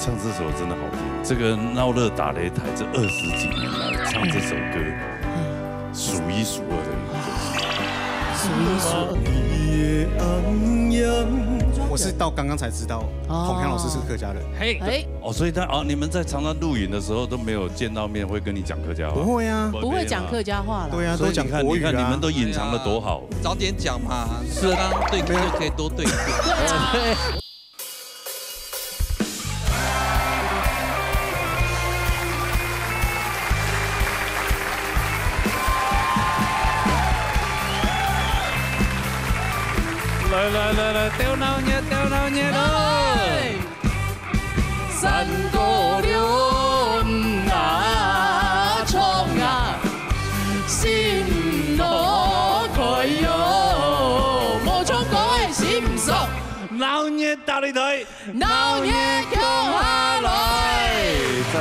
唱这首真的好听。这个闹热打擂台这20几年来唱这首歌，数一数二的一个歌手。我是到刚刚才知道，洪康老师是客家人。嘿，所以你们在常常录影的时候都没有见到面，会跟你讲客家话？不会啊，不会讲客家话了。对啊，都讲国语啊。你看你们都隐藏的多好，早点讲嘛，是刚刚对歌就可以多对一点。来，吊闹热喽！三姑娘啊，冲啊，心落开哟，无冲讲的心唔爽，闹热打擂台，闹热叫下来。真的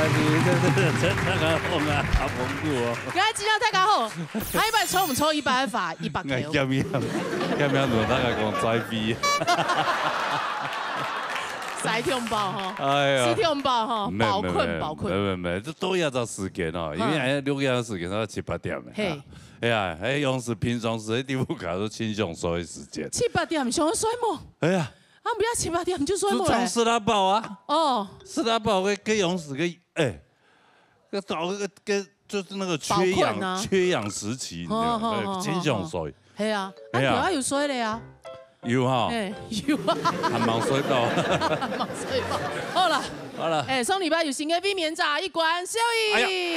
好啊，好丰富哦！今日质量太好，下一摆抽唔抽100发100 K？咁样轮大家讲栽逼，塞痛包哈，哎呀，塞痛包哈，饱困，没，这都要找时间哦，因为6个小时给到7、8点的。嘿，哎呀，用是平常时第5卡都轻松所的时间。7、8点上睡梦，哎呀，不要7、8点就睡梦就从斯拉堡啊，哦，斯拉堡跟用时个找个就是那个缺氧时期，你知道吗？轻松睡。系啊，有啊有水咧啊，有哈，有啊，还忙睡到，忙睡到，好了，上礼拜有新的避免闸一关，少宇，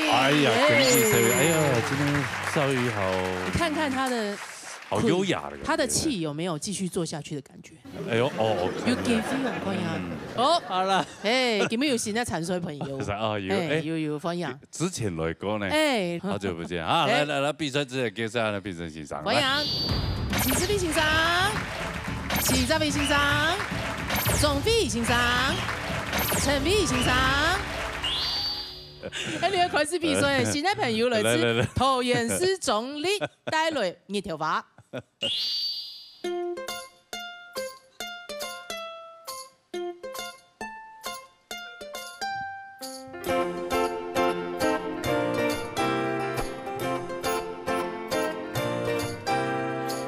哎呀，恭喜少宇，哎呀，今天少宇好，你看看他的，好优雅的，他的气有没有继续做下去的感觉？哎呦哦，有给飞有欢迎哦，好了，有没有新的产水朋友？有欢迎。之前来过呢，好久不见啊！来，比赛之前介绍下评审欣赏。欢迎，齐志斌欣赏，齐兆斌欣赏，钟飞欣赏，陈飞欣赏。你要开始比赛，新的朋友来自桃园市中立带来热头发。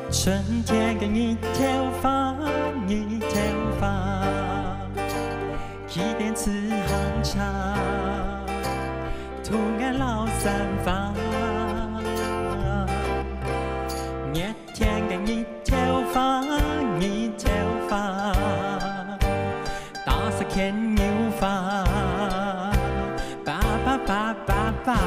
春天的一条发，一条发，一点次行茶，突然老散发。热天的一条发，一条发，大色牵牛发，叭叭叭叭叭。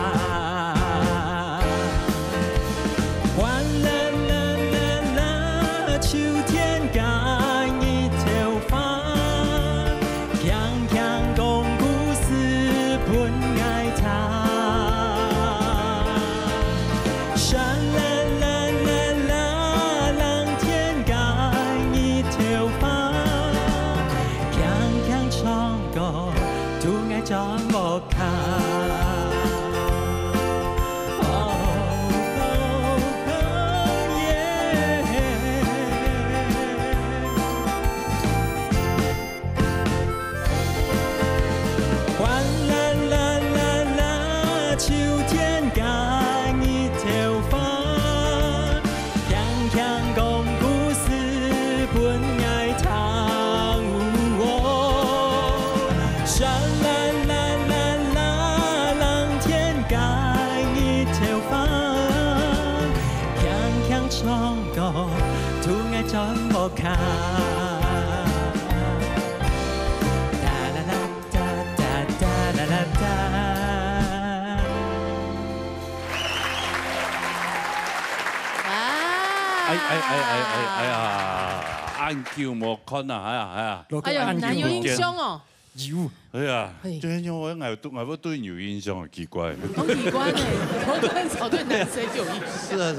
哎呀，按球莫看啊，哎呀，很难有印象哦。有，哎呀，对，因为我对你有印象，奇怪。好奇怪呢，我很少对男生有印象。是啊。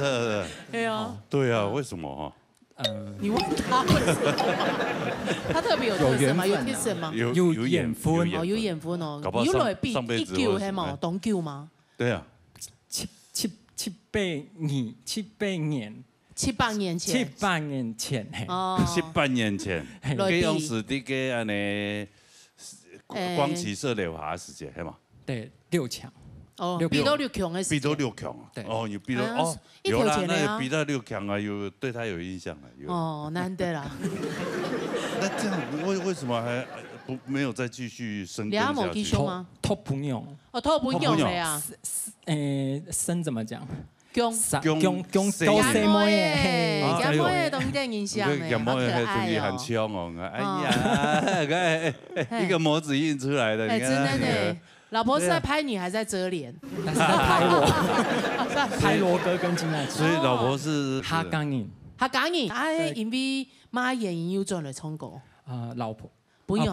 对啊。对啊，为什么？你问他为什么？他特别有特色吗？有特色吗？有缘分哦，有缘分哦。有来比一球系嘛，懂球吗？对啊。7、8年。 7、8年前，7、8年前，哦，7、8年前，佢用是啲嘅安尼光启射流下时间，系嘛？对，6强。哦，逼到6强的时间。逼到6强啊！对。哦，有逼到哦，有啦，那个逼到6强啊，有对他有印象了。哦，难得啦。那这样为什么还没有再继续深耕下去？托不用。哦，托不用的呀。生怎么讲？姜都什么耶？姜末的东点印象呢，好可爱很呛哦！哎呀，一个模子印出来的，哎，真的呢。老婆是在拍你，还是在遮脸？但是在拍我，拍罗哥跟金奈。所以老婆是他刚你，哎，因为妈演员有转来唱歌。老婆不用，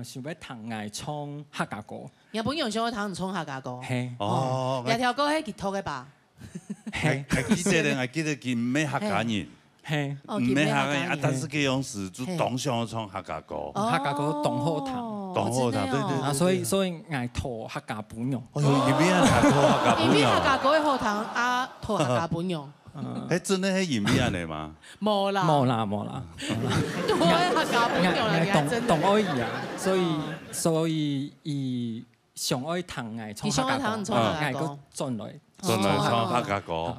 想要谈爱唱客家歌。也不用想要谈唱客家歌。嘿，哦，两条歌係吉托嘅吧？嘿，還記得佢唔係客家人。嘿，唔係客家人，但是佢用時就當上唱客家歌。客家歌懂好談，懂好談，對對。啊，所以愛拖客家本用。哦，入邊係拖客家本用。入邊客家歌嘅好談啊，拖客家本用。誒，真係係入邊嚟嘛？冇啦。都係客家本用啦，懂而已啊，所以上愛談愛唱客家歌，愛個轉來唱客家歌。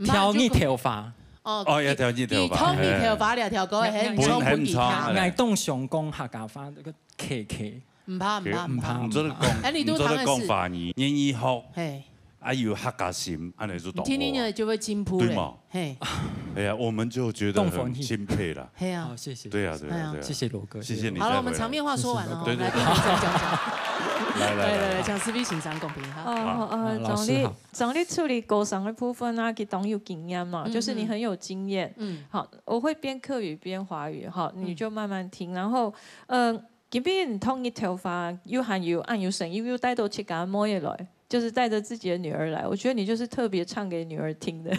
跳你頭髮。哦，要跳你頭髮。跳你頭髮兩條歌係唱本吉他。愛動上講客家話個 K。唔怕。唔做得講法語，願意學。啊，有客家心，安尼就懂。聽你就會進步嘞。對嘛？嘿。哎呀，我們就覺得很欽佩啦。嘿啊，謝謝。對啊，謝謝羅哥，謝謝你。好了，我們場面話說完了，來賓再講。來，向思碧欣賞公平哈。總理處理歌聲的部分啊，佢當有經驗嘛，就是你很有經驗。好，我會邊客語邊華語，好，你就慢慢聽，然後這邊統一頭髮，有喊有按有聲，又帶到去給他摸一來。就是帶着自己的女兒來，我覺得你就是特別唱給女兒聽的。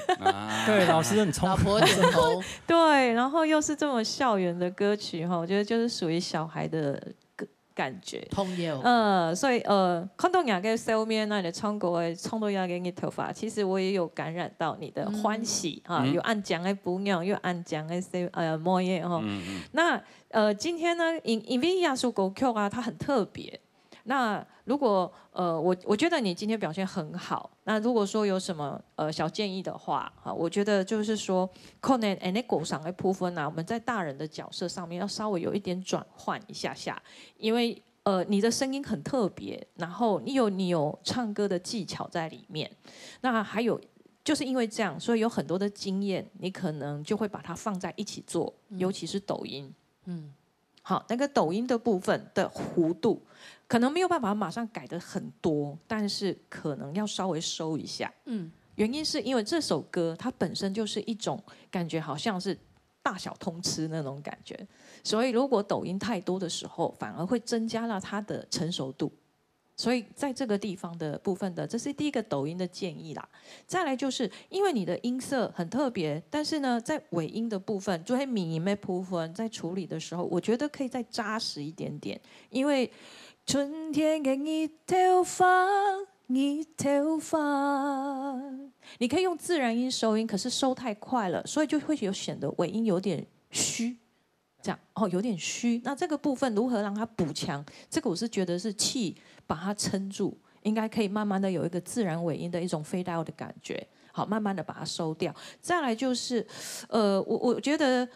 對，老師很聰明。老婆點頭。對，然後又是這麼校園的歌曲哈，我覺得就是屬於小孩的感覺。通幽。所以看到人家笑面那你唱歌的唱到人家嘅頭髮，其實我也有感染到你的歡喜哈，有按講的不樣，又按講的模樣哈。那今天呢，因為亞洲歌曲啊，它很特別。那如果我覺得你今天表現很好，那如果說有什麼小建議的話，我覺得就是說，可能那歌聲的部分啊，我們在大人的角色上面要稍微有一點轉換一下下，因為你的聲音很特別，然後你有唱歌的技巧在裡面，那還有就是因為這樣，所以有很多的經驗，你可能就會把它放在一起做，尤其是抖音，好，那個抖音的部分的弧度。可能沒有辦法馬上改得很多，但是可能要稍微收一下。原因是因為這首歌它本身就是一種感覺，好像是大小通吃那種感覺，所以如果抖音太多的時候，反而會增加了它的成熟度。所以在這個地方的部分的，這是第一個抖音的建議啦。再來就是因為你的音色很特別，但是呢，在尾音的部分，就喺尾音的部分在處理的時候，我覺得可以再扎實一點點，因為春天嘅一頭髮，你可以用自然音收音，可是收太快了，所以就會顯得尾音有點虛，這樣有點虛。那這個部分如何讓它補強？這個我是覺得是氣把它撐住，應該可以慢慢的有一個自然尾音的一種 fade out 的感覺。好，慢慢的把它收掉。再來就是我覺得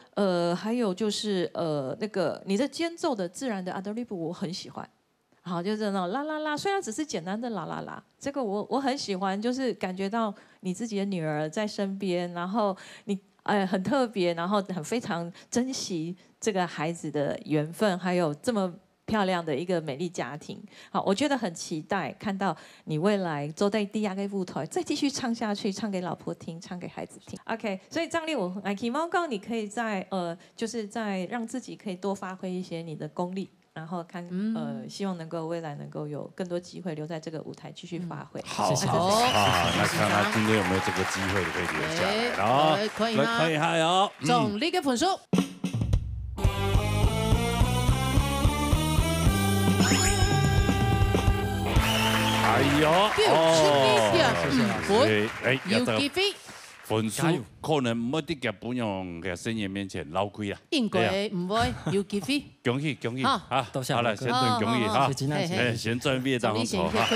還有就是那個你的間奏的自然的 adlib 我很喜歡。好，就是那種啦啦啦，雖然只是簡單的啦啦啦，這個我很喜歡，就是感覺到你自己的女兒在身邊，然後你很特別，然後很非常珍惜這個孩子的緣分，還有這麼漂亮的一個美麗家庭。好，我覺得很期待看到你未來走在第二個舞台，再繼續唱下去，唱給老婆聽，唱給孩子聽。OK， 所以張力我很希望你可以在就是在讓自己可以多發揮一些你的功力。然後看希望能夠未來能夠有更多機會留在這個舞台繼續發揮。好，那看他今天有沒有這個機會可以留下來。好，可以嗎？可以，還有總理嘅盤數。哎呦，哦，要得分数可能没得夹不用在生爷面前捞亏啊。應該唔會有機會。恭喜恭喜！好好，好了，先頓恭喜哈。先準備當中哈。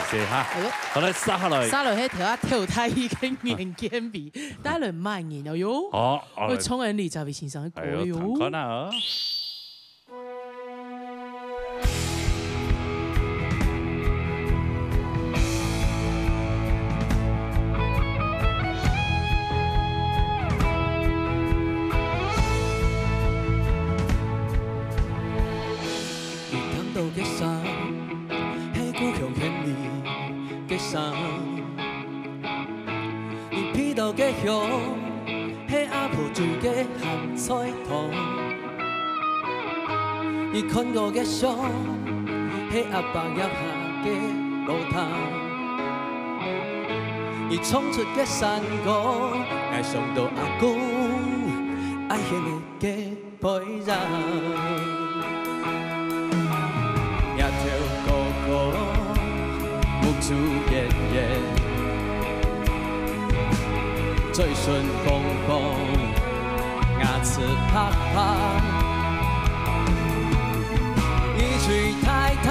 謝謝哈。好來，殺下來。殺落去條啊條太已經眼見鼻，打輪慢言又喲。好，我衝人哋就係先生嘅歌喲。彈看啊！嘅山，喺故鄉鄉里嘅山，而披到嘅鄉，喺阿婆住嘅鹹菜塘，而看過嘅相，喺阿伯入下嘅路灘，而衝出嘅山歌，愛上到阿公，愛獻你嘅背人。一條哥哥木柱爺爺，嘴唇紅紅，牙齒啪啪，一嘴太太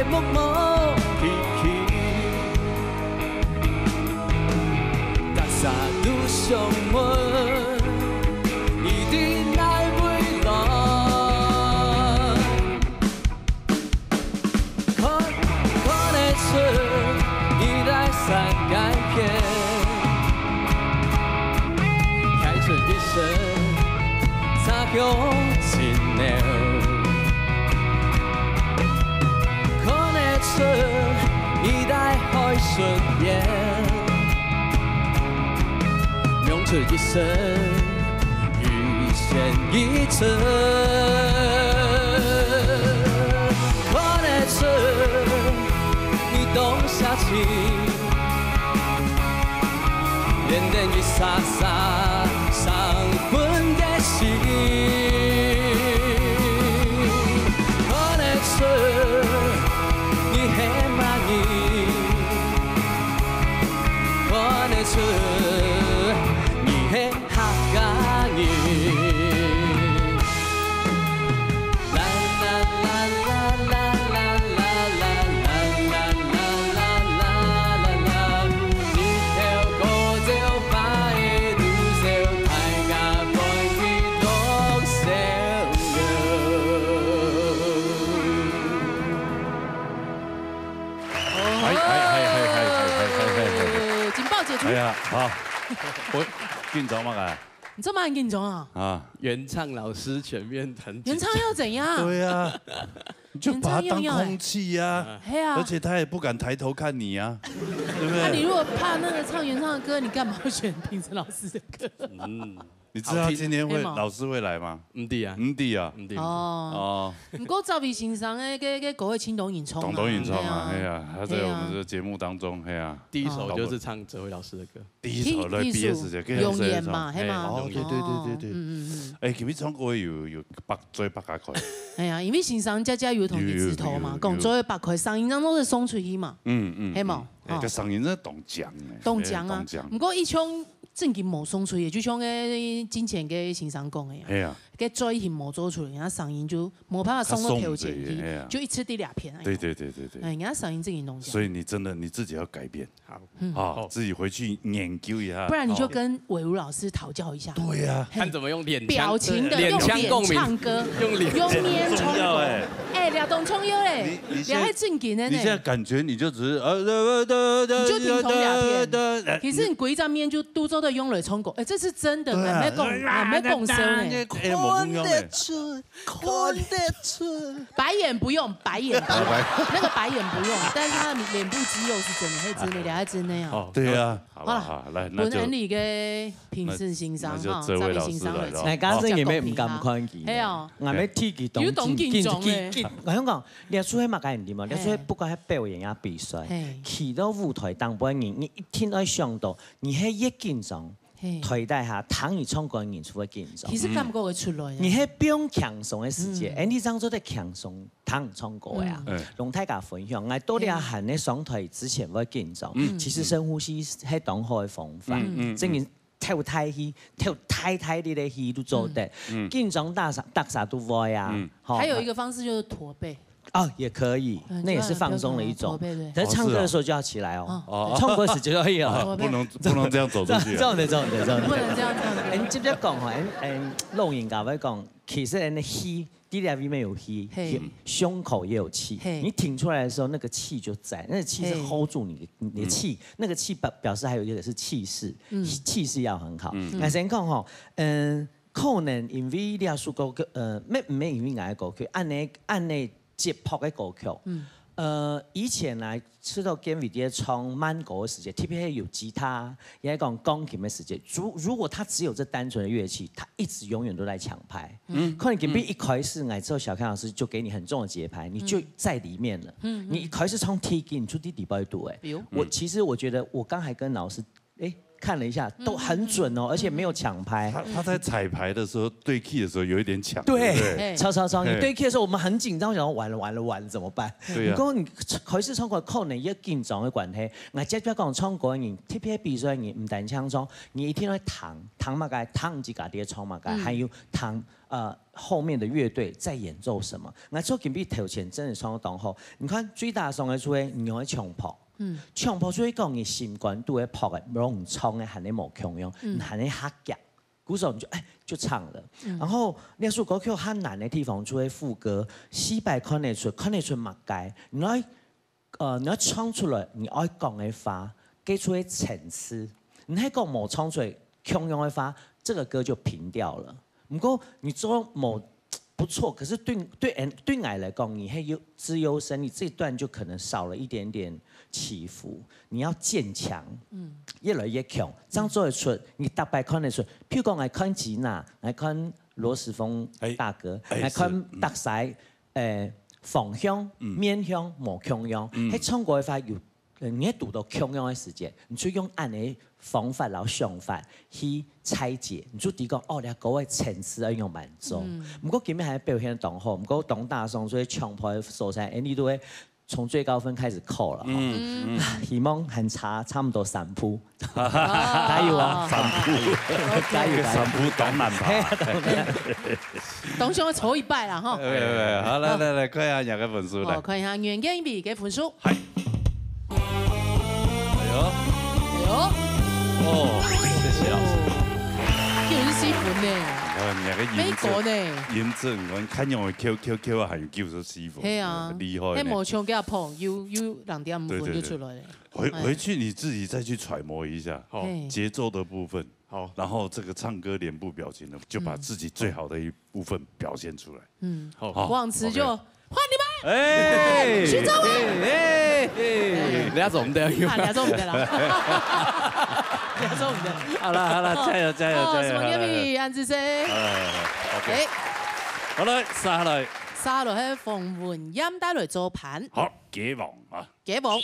木木皮皮，大沙都上門，一定來回來。一代三改變，開出一生擦響前鳥，可能是一代海順眼，用出一生遇見一程，可能是冬夏情，連電一剎剎傷魂的心，可能是你很滿意，可能是你很客家人。係啊，好，我緊張嗎？啊，你這麼緊張啊？啊，原唱老師全面彈。原唱要怎樣？對啊，你就把它當空氣呀。係啊。而且他也不敢抬頭看你啊，對不對？那你如果怕那個唱原唱的歌，你幹嘛要選品成老師的歌？你知道今天老師會來嗎？唔知啊，唔知啊，唔知。哦。唔過趙薇先生嘅歌係青島演唱。東演唱啊，係啊，他在我們的節目當中，係啊。第一首就是唱哲輝老師的歌。第一首來畢業時就容顏嘛，係嘛？哦，對。誒，佢哋唱歌有最百家塊。係啊，因為先生家有同你指頭嘛，講最百塊聲音當中是送出去嘛。係嘛？個聲音真係動講嘅。動講啊，唔過一唱。正經冇送出嘅，就像嘅之前嘅先生講嘅呀，嘅嘴型冇做出嚟，人家聲音就冇辦法送到頭前去，就一次第2片。對。人家聲音正經東西。所以你真的你自己要改變，好，自己回去研究一下。不然你就跟偉如老師討教一下。對呀，看怎麼用臉表情的用臉唱歌，用臉唱歌。哎，倆懂重要嘞，倆係正經的。你現在感覺你就只是你就聽同2片，其實你鬼在面就都做的用來唱歌，哎，這是真的，沒講笑呢。看得出，白眼不用，白眼那個白眼不用，但是他的臉部肌肉是真的，係真的，倆係真的呀。對呀，好了，來，本人你嘅評審欣賞哈，這位欣賞嚟。大家真係咩唔敢看見，係啊，我咩天氣動靜，我想講，你出去嘛解唔掂啊，你出去不管係表演啊比賽，去到舞台當本人，你一天愛想到，你係越緊張。腿带下，躺你唱歌演出会紧张。其实感觉会出来。你迄不用强松的时间，你当做在强松躺唱歌呀。龙太甲分享，我多啲喊咧双腿之前会紧张，其实深呼吸係当好的方法。正然跳太氣，跳太啲嘅氣都做得。緊張大啥都會啊。還有一個方式就是駝背。哦，也可以，那也是放鬆的一種。但是唱歌的時候就要起來哦，唱歌時就可以哦，不能這樣走出去。不能這樣唱。不能這樣唱。你接着講吼，錄音教會講，其實人的氣，底裡面有氣，胸口也有氣。你挺出來的時候，那個氣就在，那個氣是 hold 住你的氣，那個氣表示還有一個是氣勢，氣勢要很好。但先講吼，可能因為你要說歌曲，咩因為嗌歌曲，按呢。節拍嘅歌曲，以前嚟出到 game video 唱慢歌嘅時節，特別係有吉他，也係講鋼琴嘅時節。如果他只有這單純的樂器，他一直永遠都在搶拍。可能 game 一開始嚟之後，小康老師就給你很重的節拍，你就在裡面了。你一開始唱 T 給你出啲底部度誒。其實我覺得我剛才跟老師看了一下，都很準哦，而且沒有搶拍。他在彩排的時候對 key 的時候有一點搶。對，超。你對 key 的時候，我們很緊張，想完了怎麼辦？如果你開始唱歌，可能一緊張嘅關係，我即刻講唱歌嘅人，特別比賽嘅人唔單唱唱，你一天要彈嘛該，彈幾架啲唱嘛該，還有彈後面的樂隊在演奏什麼。我做緊比頭前真係唱得當好，你看最大上嘅出嚟，你用搶拍。唱譜所以講嘅心關度嘅拍嘅，唔唱嘅喊你冇強用，喊你客夾，鼓手你就唱了。然後那首歌曲很難的地方，就係副歌，四百看得出物解，你要唱出來，你愛講嘅話，給出嘅層次，你喺講冇唱出來強用嘅話，這個歌就平掉了。不過你做冇不錯，可是對我來講，你係資優生，你這段就可能少了一點點起伏，你要漸強，越來越強，這樣做得出，你大概看得出。譬如講，我看吉娜，我看羅時豐大哥，我看特使方向、面向、冇強樣，喺唱歌嘅話有，你喺讀到強樣嘅時間，你就用按嘅方法然後想法去拆解，你就啲講哦，你嗰個層次要用滿足。不過今日係表現得當好，不過當大眾所以唱牌嘅所在，你都會從最高分開始扣了。希望很差唔多3鋪，加油啊！3鋪，加油！3鋪當難跑。當上錯一拜啦，哈。好，來，看下廿個分數嚟。看下袁建比嘅分數。係。哦，謝謝老師。叫是師傅呢？美國呢？驗證我看用嘅 Q 啊，係叫做師傅。係啊，厲害。喺冇唱幾下碰，要2.5分就出來了。回去你自己再去揣摩一下，節奏的部分，好，然後這個唱歌臉部表情呢，就把自己最好的一部分表現出來。好，忘詞就換你們。哎，徐州哎，兩種的，兩種的啦。兩種的。好了，加油！什麼叫比安之聲？OK，好啦，沙落喺馮媛音帶來做盤。好，解王啊！解王。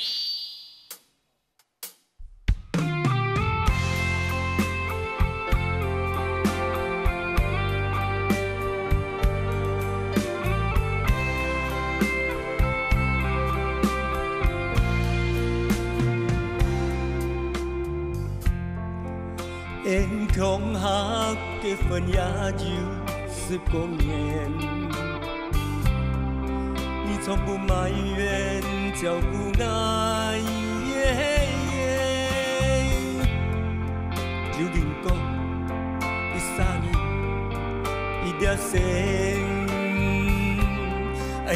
因強下結婚也就10多年，你從不埋怨，照顧愛，就令講你三年一條線，因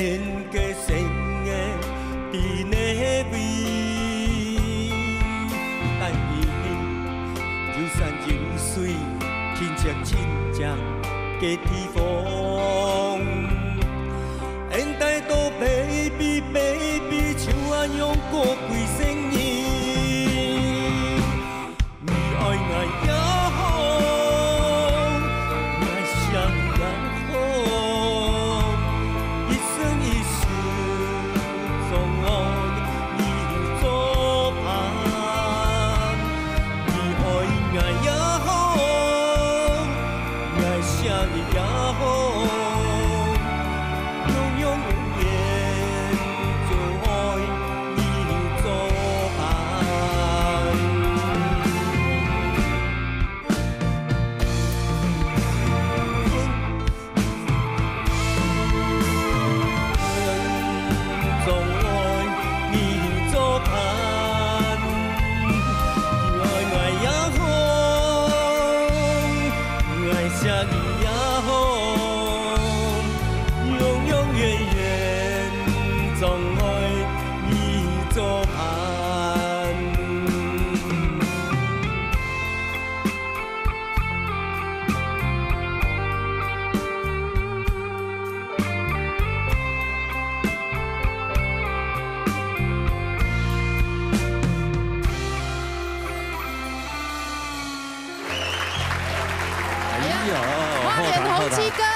嘅生嘅比你貴。就水，親像嘅地方，現代都 baby， 像安樣過幾生年，你愛我也好，愛上也好，一生一世總愛你作伴，你愛我也好。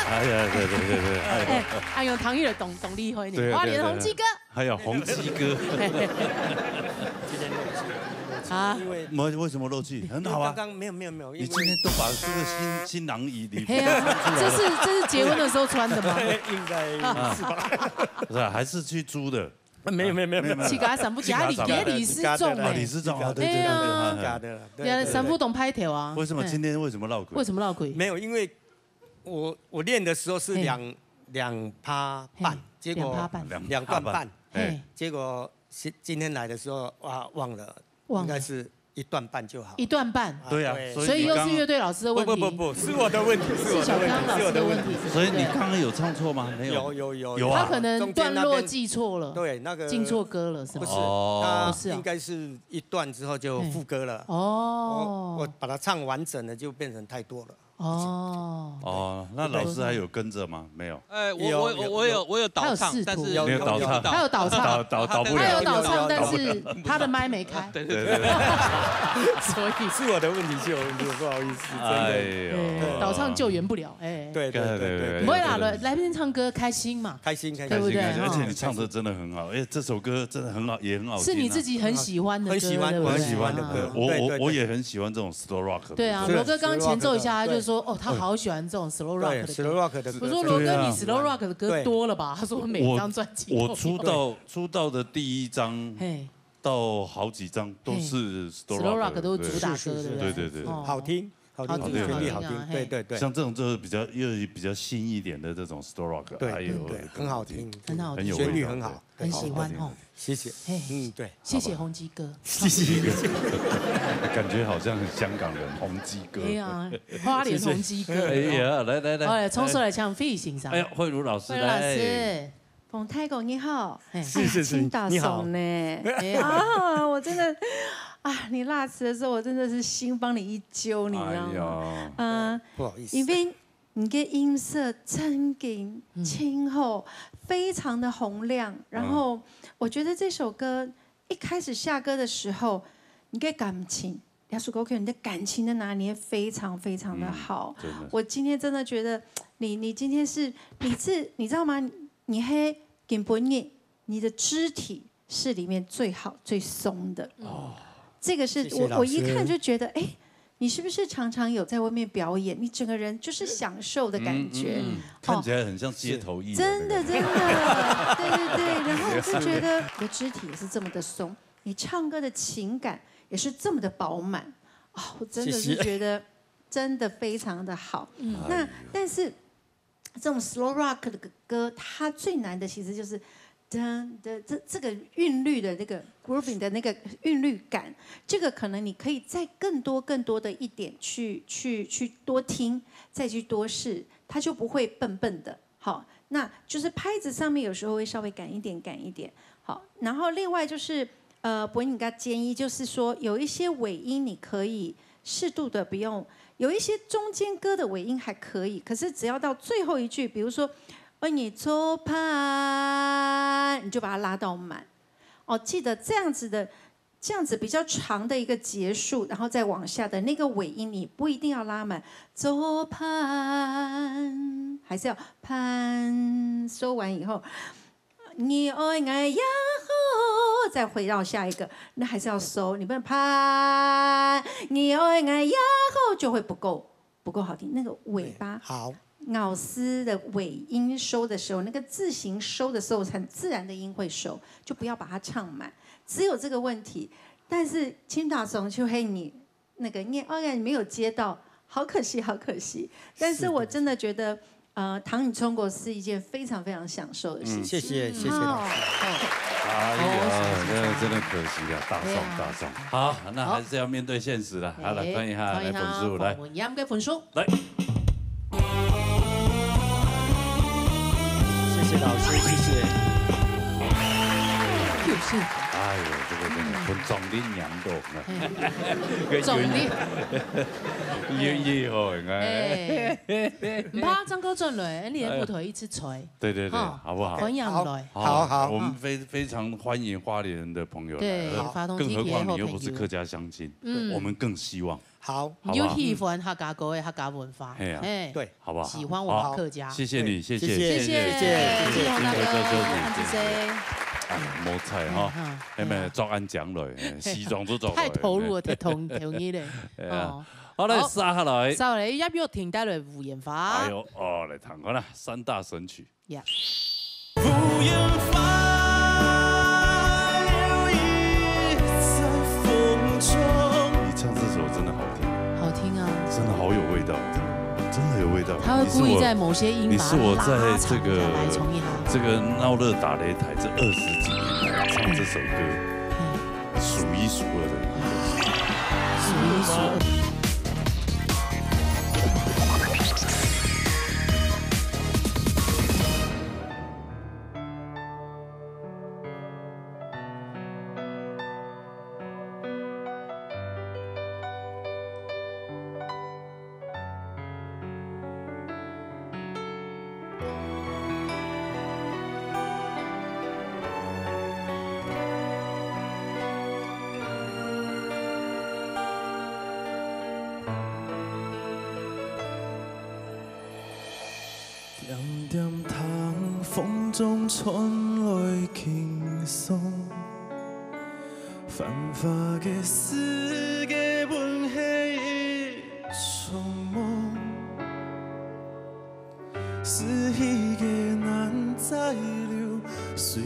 哎呀，对，哎用唐玉的懂厉害一对点，花莲洪基哥，还有洪基哥，啊，因为为什么漏气？很好啊，刚刚没有，你今天都把这个新郎衣礼服嘿啊，这是结婚的时候穿的吗？应该是吧？不是啊，还是去租的？没有，去给他散步，家里给李思重啊，哎，李思重啊，对，假的，散步懂拍条啊。为什么今天为什么闹鬼？为什么闹鬼？没有，因为我练的时候是2趴半，结果2段半，结果今天来的时候哇忘了，应该是1段半就好。1段半，对啊，所以又是乐队老师的问题。不，是我的问题，是小刚老师的问题。所以你刚刚有唱错吗？没有，有啊，他可能段落记错了，对，那个进错歌了是吗？不是，他应该是1段之后就副歌了。哦，我把它唱完整了，就变成太多了。哦，那老师还有跟着吗？没有。我有倒唱，但是没有倒唱，他有倒唱，倒不了。他有倒唱，但是他的麦没开。对，所以是我的问题，是我的问题，不好意思，真的。倒唱救援不了，哎。对，不会啦，来宾唱歌开心嘛，开心，对不对？而且你唱的真的很好，哎，这首歌真的很好，也很好听。是你自己很喜欢的歌，我很喜欢的歌，我也很喜欢这种 slow rock。对啊，罗哥刚刚前奏一下，他就说，哦，他好喜欢这种 slow rock 的 slow rock 的歌。我说罗哥，你 slow rock 的歌多了吧？他说每张专辑。我出道的第1张到好几张都是 slow rock， 都是主打歌的，对，好听，旋律好听，对。像这种就是比较新一点的这种 slow rock， 对，很好听，很有旋律很好，很喜欢哦。谢谢，对，谢谢洪基哥，谢谢，感觉好像香港人洪基哥。哎呀，花莲洪基哥。哎呀，来，冲出来唱费欣赏。哎呀，慧茹老师，慧茹老师，冯太公你好，是，青岛松呢？啊，我真的啊，你辣词的时候，我真的是心帮你一揪，你知道吗？不好意思，因为你的音色真紧清厚，非常的洪亮。然后我觉得这首歌一开始下歌的时候，你的感情，梁曙哥，你的感情的拿捏非常非常的好。我今天真的觉得你今天是你知道吗？你黑根本你的肢体是里面最好最松的。这个是我一看就觉得哎。你是不是常常有在外面表演？你整个人就是享受的感觉，看起来很像街头艺人。真的，对。然后我就觉得你的肢体也是这么的松，你唱歌的情感也是这么的饱满。我真的是觉得真的非常的好。那但是这种 slow rock 的歌，它最难的其实就是。这个韵律的那个 grooving 的那个韵律感，这个可能你可以再更多的一点去多听，再去多试，它就不会笨笨的。好，那就是拍子上面有时候会稍微赶一点。好，然后另外就是伯尼刚建议就是说有一些尾音你可以适度的不用，有一些中间歌的尾音还可以，可是只要到最后一句，比如说。你左拍，你就把它拉到满。记得这样子比较长的一个结束，然后再往下的那个尾音，你不一定要拉满。左拍还是要拍，收完以后，你爱我也好，再回到下一个，那还是要收，你不能拍，你爱我也好，就会不够好听，那个尾巴好。咬丝的尾音收的时候，那个字形收的时候，很自然的音会收，就不要把它唱满，只有这个问题。但是青岛松就嘿你那个你没有接到，好可惜。但是我真的觉得，唐你中国是一件非常非常享受的事情。谢谢老师。哎呀，真的可惜啊，大送。好，那还是要面对现实了。好，来欢迎哈，来粉书来。杨嘅粉书来。谢谢老师，谢谢。哎呦，这个真的很壮烈娘多，壮烈，愿意哦，应该。唔怕张哥转来，你的舞台一直吹。对，好不好？欢迎来。好，我们非常欢迎花莲人的朋友来。对，更何况你又不是客家乡亲，我们更希望好，有喜欢客家歌的客家文化，哎，对，好不好？喜欢我们客家，谢谢你，谢谢，谢谢洪大哥，安之 C。冇菜哈，那么作案讲来，西装都做。太投入了，太同意嘞。哦，好嘞，杀下来。杀下来，要不要听带来吴彦发？哎呦，哦，来唱看啦，三大神曲。吴彦发留意在风中。你唱这首真的好听，好听啊，真的好有味道，真的有味道。他会故意在某些音把它拉长来重一行。这个闹热打擂台这20几年来唱这首歌，数一数二的一个，数一数二。点点糖，风中传来轻松，繁华的世界，温馨一场梦，是一个难再留，虽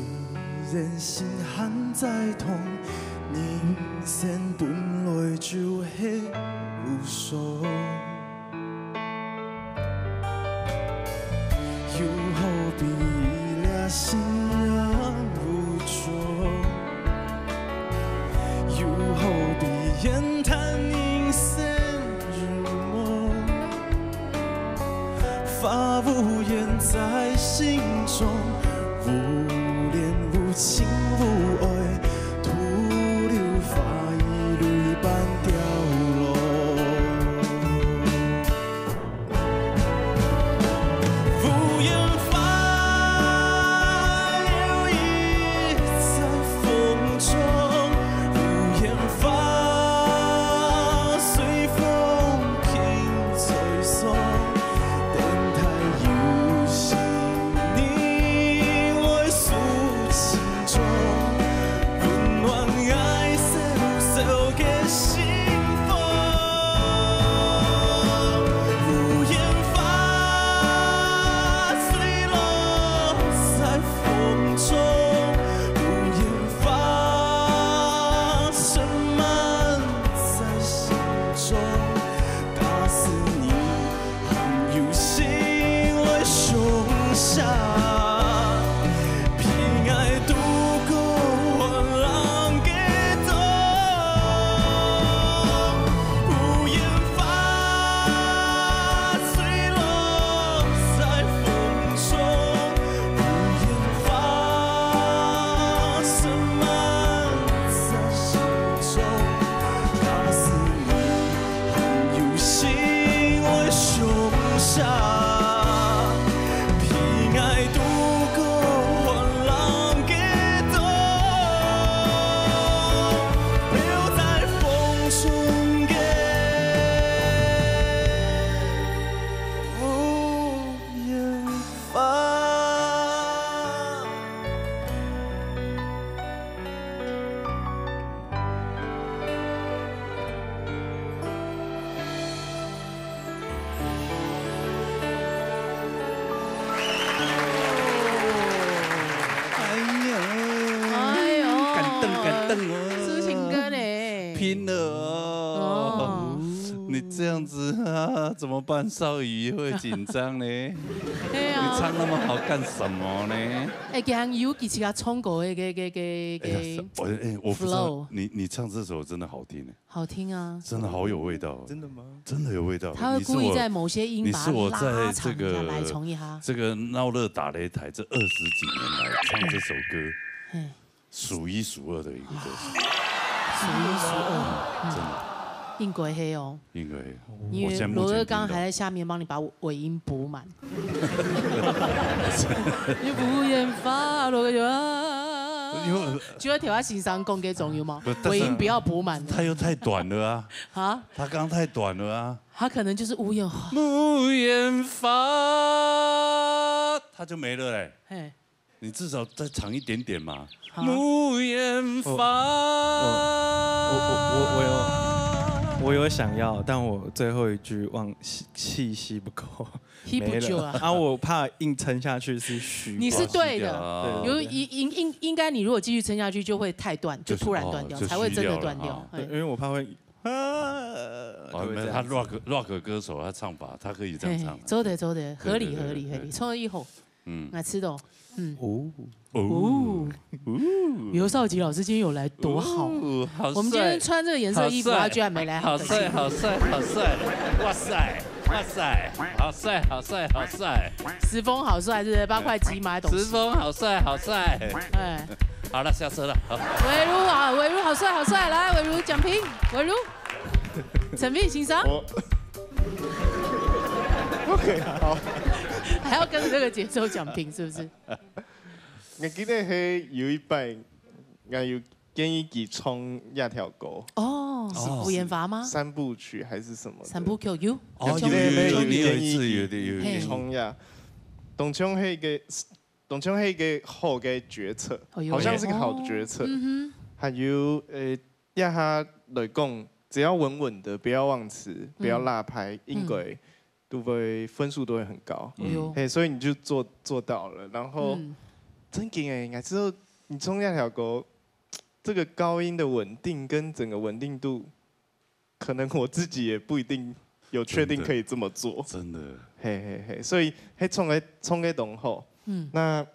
然心还在痛，人生本来就很无常。又何必俩心让无着？又何必言谈人生如梦？发无言在心中，无恋无情无爱，徒留花衣泪般凋落。拼了哦！你这样子啊，怎么办？少宇会紧张呢？你唱那么好干什么呢？哎，给人有其他唱过的我不知道，你唱这首真的好听呢。好听啊！真的好有味道。真的吗？真的有味道。他会故意在某些音把它拉长来重一下。这个闹热打擂台这20几年来唱这首歌，数一数二的一个歌手。数一数二，真的。硬鬼黑哦，硬鬼黑，因为罗哥刚刚还在下面帮你把尾音补满。你不言发，罗哥就啊。就要调下欣赏讲给总有吗？尾音不要补满。他又太短了啊！啊，他刚太短了啊！他可能就是无言花。无言花，他就没了嘞。哎，你至少再长一点点嘛。无言花。我有想要，但我最后一句气息不够，没了啊！我怕硬撑下去是虚。你是对的，应该你如果继续撑下去就会太断，就突然断掉，才会真的断掉。因为我怕会他 rock 歌手，他唱法他可以这样唱。走的，合理。从以后，来吃的。刘少奇老师今天有来，多好！我们今天穿这个颜色的衣服，他居然没来，好帅！哇塞！石峰好帅，是不是？8块鸡买懂。石峰好帅！哎，好了，下车了。伟如好帅！来，伟如奖评，伟如，陈斌欣赏。OK， 好。还要跟着这个节奏讲评，是不是？我记得係有一擺，我有建議佢衝亞條歌。哦，是吳彥發嗎？3部曲還是什麼？3部曲有。哦，有衝亞。董卿係一個好嘅決策，好像是個好的決策。還有亞下來講，只要穩穩的，不要忘詞，不要落拍，應該都會分數都會很高。所以你就做到了，然後。真勁哎！我知道你衝那條歌，這個高音的穩定跟整個穩定度，可能我自己也不一定有確定可以這麼做。真的，嘿，所以衝個濃厚。那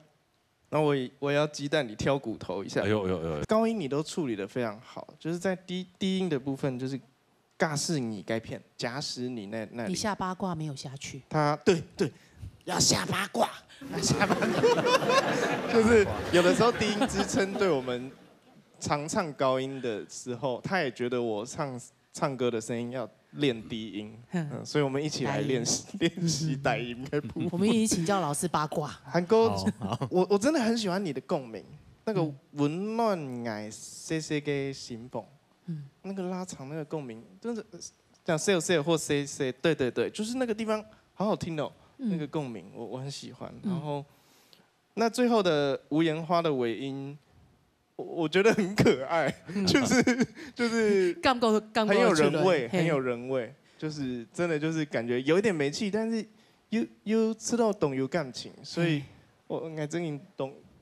我要雞蛋裡挑骨頭一下。有。高音你都處理得非常好，就是在低音的部分，就是尬是你該片，假使你那裡。你下八卦沒有下去。對。要下八卦，就是有的时候低音支撑对我们常唱高音的时候，他也觉得我唱歌的声音要练低音，所以我们一起来练习低音。我们一起请教老师八卦。韩哥，我真的很喜欢你的共鸣，那个温暖爱细细的心蹦，那个拉长那个共鸣，真的讲 say 或 say， 对，就是那个地方好好听哦。那个共鸣，我很喜欢。然后，那最后的无言花的尾音，我觉得很可爱，就是很有人味，就是真的就是感觉有一点没气，但是又知道懂有感情，所以我爱真你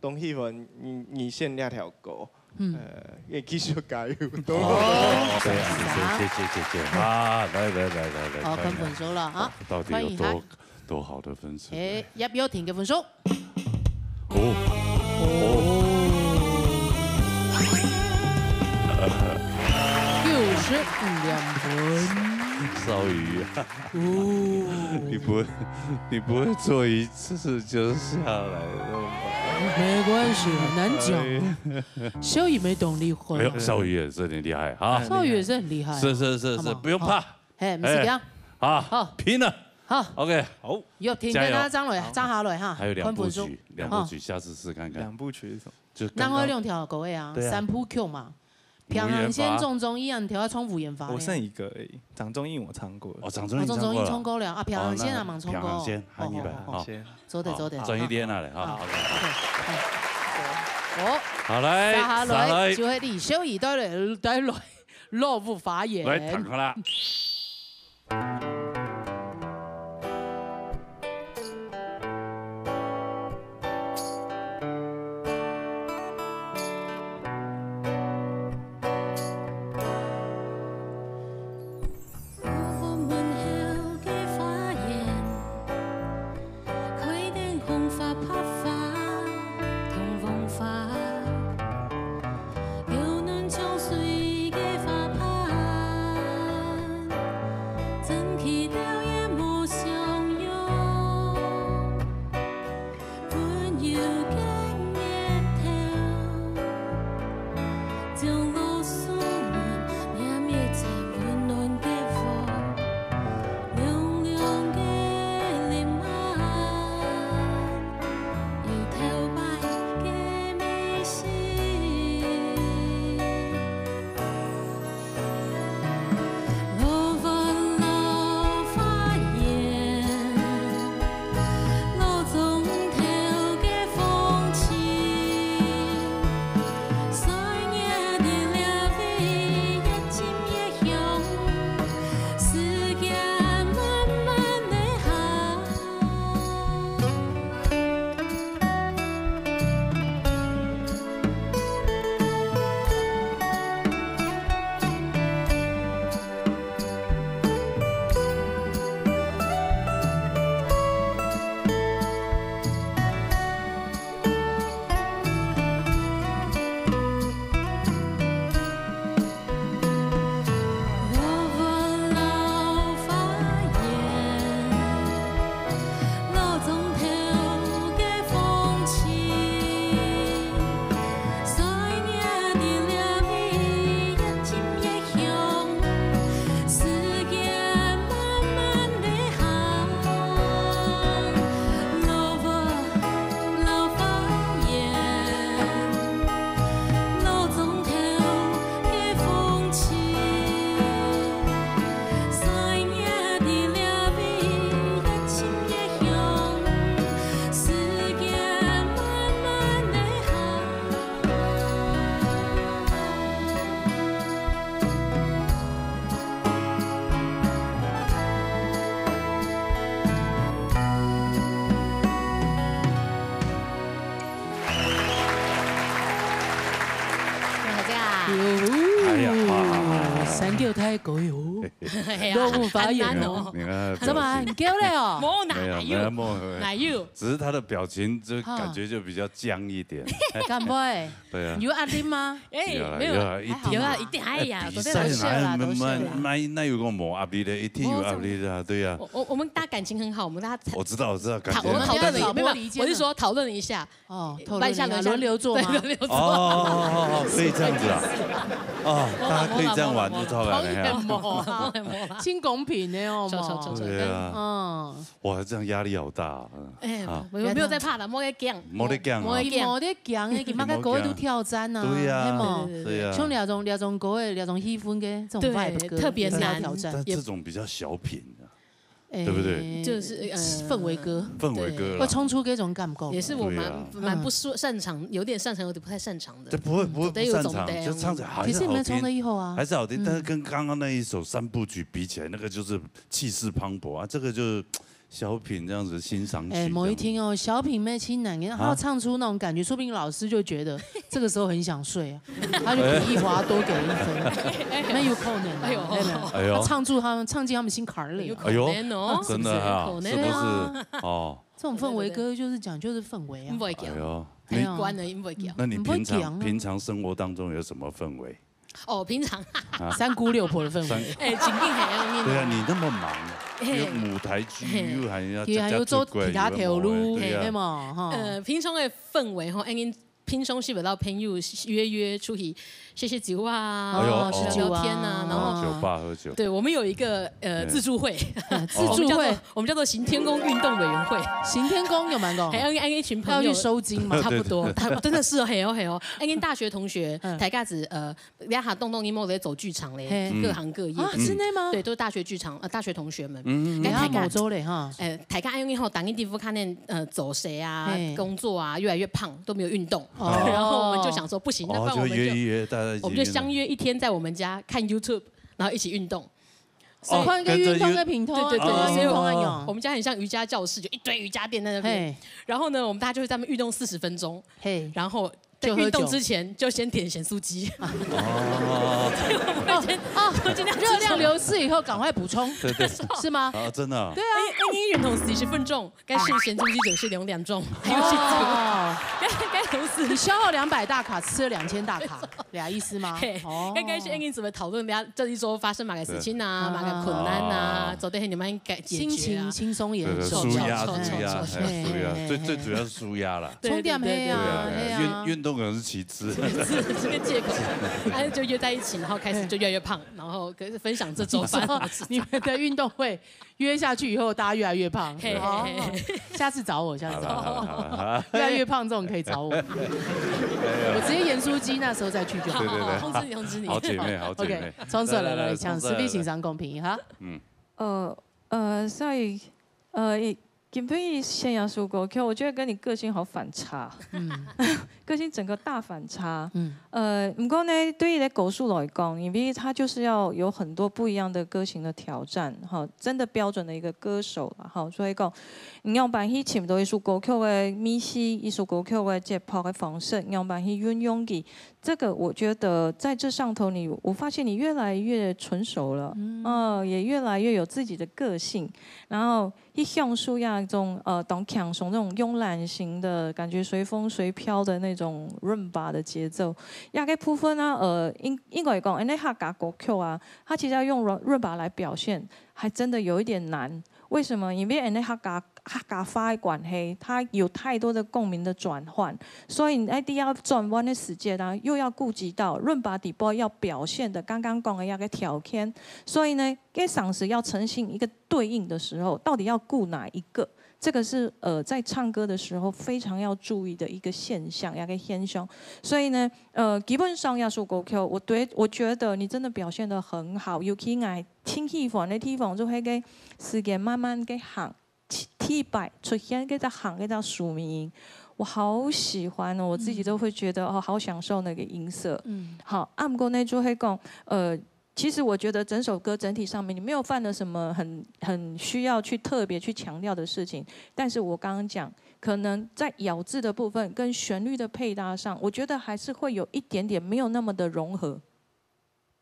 懂喜欢你现那条狗。也继续加油！谢啊！来，好，看分手了啊！到底有多好的分数？要不要停个分手？62分。少宇你不会做一次就下来了？没关系，很难讲。小雨没动力回来。小雨也是很厉害啊！小雨也是很厉害。是，不用怕。没事这样。好，拼了。好 ，OK， 好。有停跟他张下来哈。还有2部曲，下次試看看。2部曲是什麼？就咱我2條各位啊，3部曲嘛。平陽先中中一樣調要衝吳彥發。我剩1個而已，掌中印我唱過了。掌中印衝過了啊！平陽先啊，忙衝過。平陽先，喊100，好。走的。轉一點啊，好。好來，下來就係李小儀帶來落伍發言。來，躺下啦。开口哟，都无法言哦。你看，怎么很够了哦？哪有？只是他的表情就感觉就比较僵一点。干不会？对啊。有压力吗？没有，一定哎呀，比赛哪有个冇压力的，一定有压力的，对呀。我们大家感情很好，我们大家我知道，我们讨论了，没有，我是说讨论了一下，班下轮流做吗？轮流做。哦，可以这样子啊。哦，大家可以这样玩，不错的。真公平的哦，对啊。哇，这样压力好大。我没有在怕的，莫得讲，莫得讲，你妈个歌都挑战呐，对呀，对呀。像两种歌的两种气氛嘅这种 vibe 歌，特别难挑战。但这种比较小品。对不对？就是氛围歌，会冲出这种感觉。也是我蛮不擅长，有点擅长，有点不太擅长的。这不会擅长，就唱起来还是好听。其实你们唱了以后啊，还是好听，但是跟刚刚那一首3部曲比起来，那个就是气势磅礴啊，这个就是小品这样子欣赏曲。某一听哦，小品妹亲男人，他唱出那种感觉，说不定老师就觉得这个时候很想睡啊，他就比奕华多给1分，那有可能。哎呦，唱进他们心坎里。哎呦，真的啊，是不是？哦，这种氛围歌就是讲究是氛围啊。哎呦，那你平常生活当中有什么氛围？哦，平常3姑6婆的氛围。对啊，你那么忙，有舞台剧又还要做其他条路，对嘛？平常的氛围哈，平常是到朋友约出去谢酒啊，聊天啊，然后酒吧喝酒。对，我们有一个自助会，我们叫做行天宫运动委员会。行天宫有蛮多，还跟一群朋友要去收金嘛，差不多，真的是嘿哦，跟大学同学台架子俩下动一摸在走剧场嘞，各行各业。真的吗？对，都是大学剧场大学同学们。跟台架州嘞哈，台架因为后当地地方看见走谁啊，工作啊越来越胖，都没有运动。然后我们就想说不行，那不然我们就相约1天在我们家看 YouTube， 然后一起运动。换个运动的品头，对，所以我们家很像瑜伽教室，就一堆瑜伽垫在那边。然后呢，我们大家就会在那边运动40分钟，然后在运动之前就先点咸酥鸡。热量流失以后赶快补充，是吗？真的。对啊，因运动40分钟，该吃咸酥鸡就是2种，还有该同时你消耗200大卡，吃了2000大卡，俩意思吗？该是怎么讨论这一周发生哪个事情啊，哪个困难啊，走得很你们解决啊，心情轻松也很舒压，最主要是舒压啦，充电黑啊，运动可能是其次，这个借口，就约在一起，然后开始就越来越胖，然后分享这周饭。你们的运动会约下去以后，大家越来越胖。下次找我，越来越胖这种可以找我。我直接盐酥鸡那时候再去就好。对，通知你。好姐妹。OK， 从此来讲实力欣赏公平哈。所以金飞先亚说过，我觉得跟你个性好反差，个性整个大反差。不过呢，对于狗数来讲，因为他就是要有很多不一样的歌型的挑战，哈，真的标准的一个歌手了，哈，所以讲，你要扮去寻到一首歌曲的咪西，一首歌曲的节拍的方式，你要扮去运用的。这个我觉得在这上头我发现你越来越纯熟了，也越来越有自己的个性，然后一像树亚种懂强松那种慵懒型的感觉，随风随飘的那种润吧的节奏，亚个部分呢，应该讲，那客家歌曲啊，它其实要用润吧来表现，还真的有一点难。为什么？因为那客家话的关系，它有太多的共鸣的转换，所以你一定要转弯的时间呢，又要顾及到润吧底波要表现的刚刚讲的那个条件，所以呢，给嗓子要呈现一个对应的时候，到底要顾哪一个？这个是在唱歌的时候非常要注意的一个现象，一个现象。所以呢，基本上亚述歌曲，我觉得你真的表现得很好，尤其爱听戏房的地方，就迄个时间慢慢嘅行，体摆出现嗰只行嗰只署名，我好喜欢哦，我自己都会觉得好享受那个音色。好，不过呢就会讲其实我觉得整首歌整体上面你没有犯了什么很需要去特别去强调的事情，但是我刚刚讲，可能在咬字的部分跟旋律的配搭上，我觉得还是会有一点点没有那么的融合。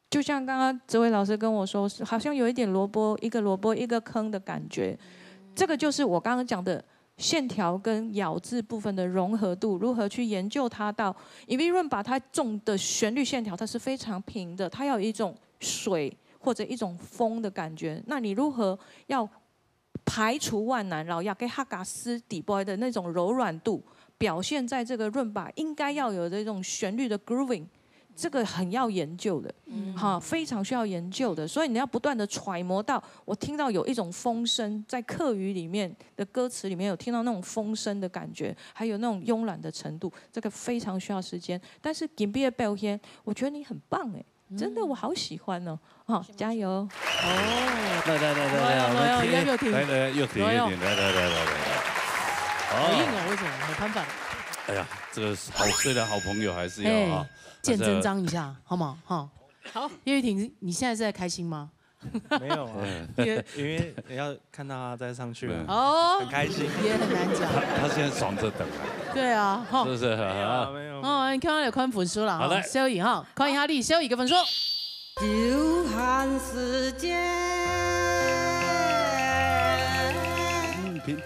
就像刚刚哲伟老师跟我说，好像有一点萝卜一个坑的感觉。这个就是我刚刚讲的线条跟咬字部分的融合度，如何去研究它到。因为润把它重的旋律线条，它是非常平的，它要有一种水或者一种风的感觉。那你如何要排除万难，然后要给哈嘎斯底波的那种柔软度，表现在这个润把应该要有的这种旋律的 grooving。这个很要研究的，非常需要研究的，所以你要不断的揣摩到，我听到有一种风声，在客语里面的歌词里面有听到那种风声的感觉，还有那种慵懒的程度，这个非常需要时间。但是紧闭的表现，我觉得你很棒哎，真的我好喜欢哦，加油！哦，来，要不要停？来，又停，来，好硬哦，为什么？没办法。哎呀，这个虽然好朋友还是要啊。见真章一下，好吗？好，叶玉婷，你现在是在开心吗？没有啊，因为要看到他再上去，很开心，也很难讲。他现在爽着等啊。对啊，哈，是不是？没有。哦，你看到有看粉丝了，好嘞，小颖哈，看一下你小颖个分数。就看时间。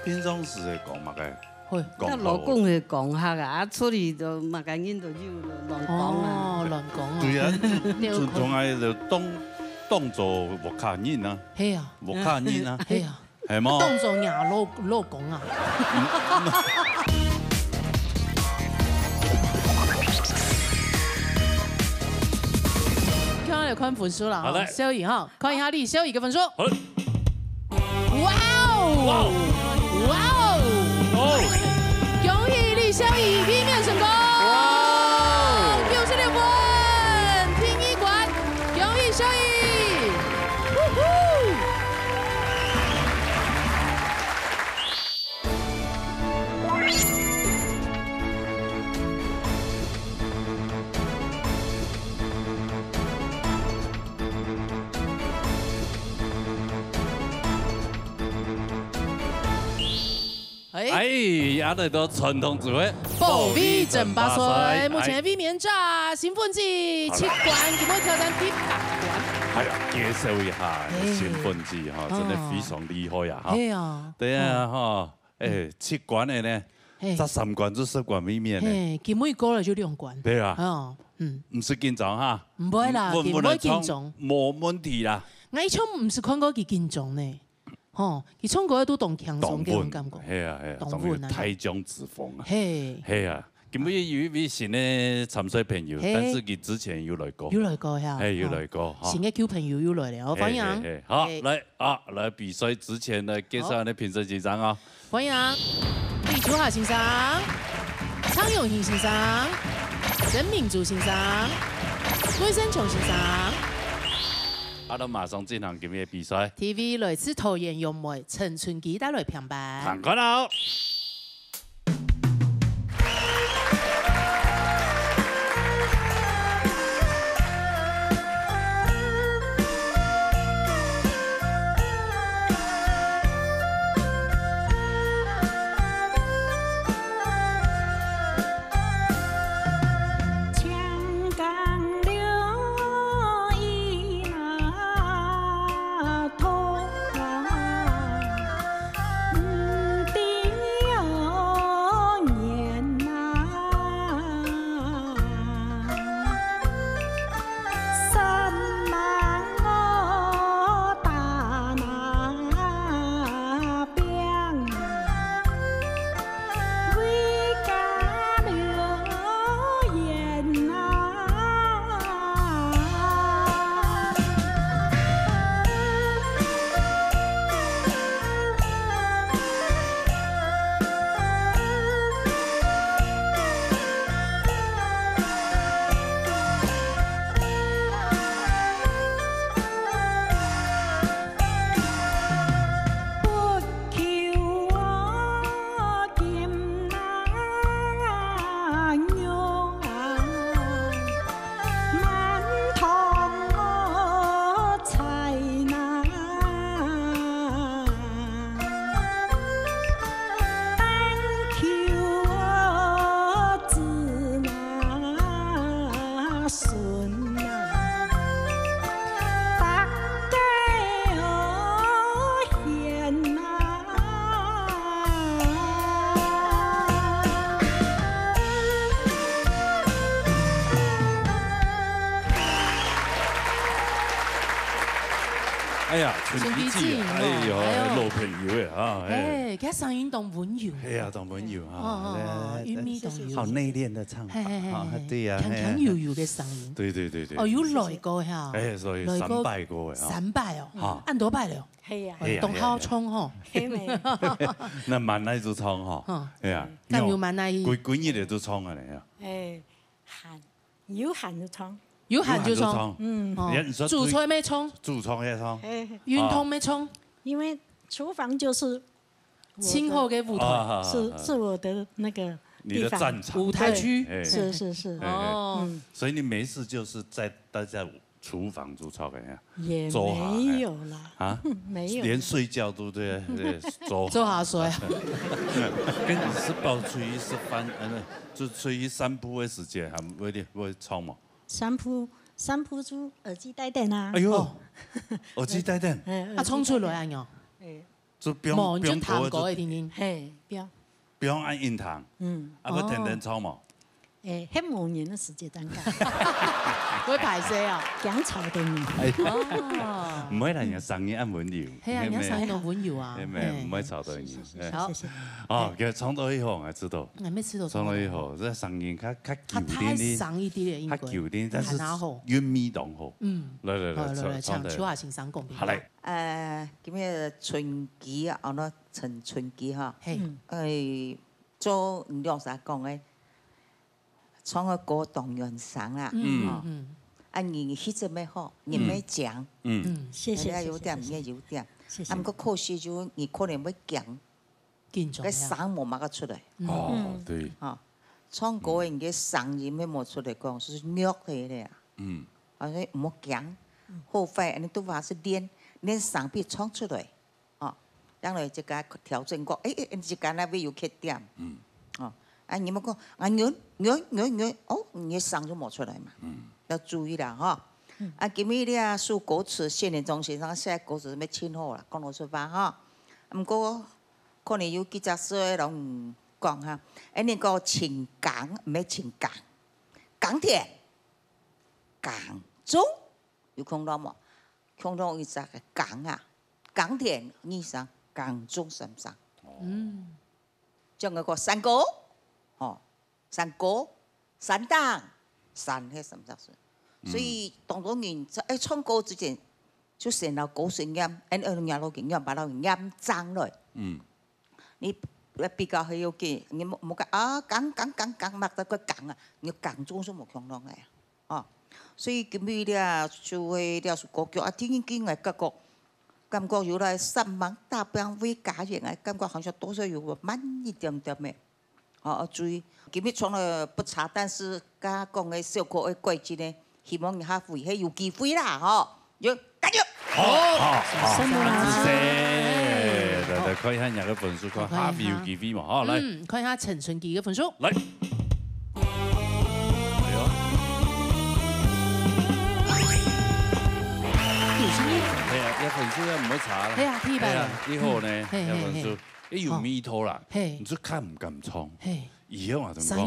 平常时会讲嘛个？那老公会讲下啊，出去就嘛赶紧就乱讲啊。乱讲啊。对啊，从来就动作无卡人啊。系啊。无卡人啊。系啊。系吗？动作呀，老讲啊。看到有看分数了，好嘞，小颖哈，看一下你小颖个分数。好。哇哦！哇哦！恭喜李小颖1面成功，66分，听一馆，恭喜小颖！哎，也来到传统指挥爆 V 整8岁，目前 V 面炸兴奋剂7关，准备挑战第8关。哎呀，介绍一下兴奋剂哈，真的非常厉害呀哈。对啊，对啊哈，7关的呢，才3关就10关 V 面呢。今每过了就2关。对啊，唔是紧张哈。唔会啦，唔会紧张，冇问题啦。我以前唔是看过佢紧张呢。吼，伊唱歌都动轻松嘅种感觉，系啊，动稳啊，台中之风啊，系啊，根本有一位新的参赛朋友，但是佢之前有来过，有来过呀，有来过，新嘅旧朋友有来了，欢迎，好来比赛之前来介绍你评审几张啊，欢迎李秋霞先生、苍永兴先生、曾明珠先生、魏生琼先生。我马上进行今日比赛。TV 来自桃园勇梅陈春基带来评判。看看喽。呀，春皮子，哎呦，老朋友的啊，哎，佢声音当温柔，哎呀，当温柔啊，韵味当好内敛的唱法，对呀，强强柔柔嘅声音，对。哦，有来过吓，哎，所以3拜过嘅，3拜哦，按多拜了，系啊，东好冲吼，系咪？那蛮耐做唱吼，哎呀，咁有蛮耐，几日都唱啊你啊，有喊就唱。有喊就冲，煮菜没冲，煮菜也冲，运动没冲，因为厨房就是今后嘅舞台，是我的那个你的战场舞台区，是哦，所以你没事就是待在厨房煮菜嘅呀，也没有啦，啊，没有，连睡觉都对做下睡，跟你是抱出去是翻，就出去散步的时间，还会唱嘛？散步煮耳机带电啊！哎呦，耳機帶電，衝出來啊喲！就不用彈歌嘅，天天，嘿，不用按音彈，不天天唱嘛。喺無年嘅時間等緊，會排泄啊，講吵嘅哦，唔可以讓人聲音按溫柔，係啊，人聲音溫柔啊，唔可以吵到人。好，哦，其實唱到以後我知道，唱到以後，這聲音較舊啲，上一啲嘅應該，較舊啲，但是韻味當好。來，唱秋下情商共鳴。好嚟，叫咩春季啊？我攞陳春季哈，做兩啥講嘅。唱個歌動人嗓啊，你氣質咩好，你咩講，謝謝，有點，咁個可惜就你可能會講，個嗓冇乜個出嚟。哦，對。唱歌人嘅嗓音咩冇出嚟講，是弱嘅咧。而且唔好講，後悔你都話是練嗓必唱出嚟。將來就個調整過，你就講那邊有缺點。你冇講，你嗓就冇出來嘛，要注意啦哈。今日咧數歌詞訓練中心上寫歌詞咩清好啦，講老實話哈。唔過可能有幾隻說人講哈，你個情感唔係情感，港鐵、港中有看到冇？看到一隻嘅港啊，港鐵你上港中上唔上？將嗰個山歌。山歌、山當、山係什麼意思？所以當多人在唱歌之前，就成了歌聲音，人老嘅音把它音爭來。你比較係要嘅，你冇講講，乜得個講啊？你講中都冇講落嚟啊！所以今日咧就係咧歌曲啊，聽見嘅感覺有來三萬大兵會加人啊，感覺好像多少有慢一點點嘅。注意，今日唱得不差，但是家講嘅效果嘅季節呢，希望你下回係有機會啦，要加油！好，謝謝，嚟看一下人嘅分數，看下有機會嘛，好嚟，看一下陳春基嘅分數，嚟，係啊，有分數唔好查啦，係啊，T 吧，以後呢有分數。有咪頭啦，你就看唔敢唱。以後啊，同講，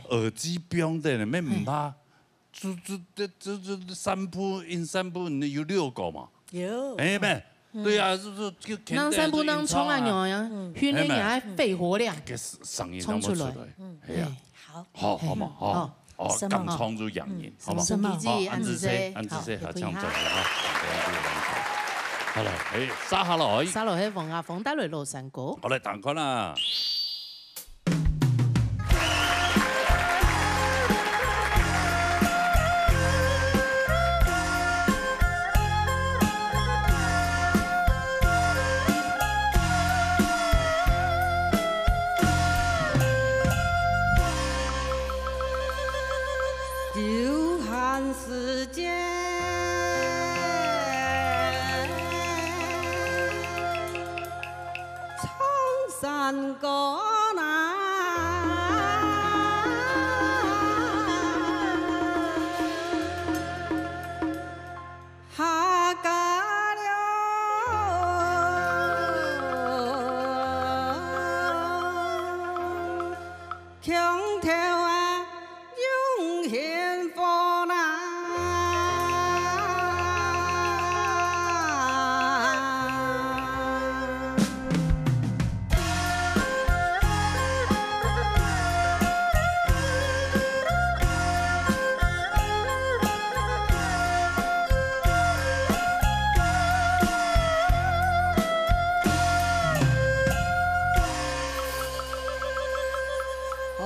耳機不用戴咧，咩唔怕？就散步，你有6個嘛？有。哎咩？對啊，就能散步能衝啊樣呀，訓練人嘅肺活量，衝出來。係啊，好嘛，好，咁唱就養人，好嘛？安子姐，好唱咗啦，好啦，沙下來黃亞鳳帶來羅山歌，我嚟彈看啦。有限時間。山歌那，下家了，強調啊，永遠不難。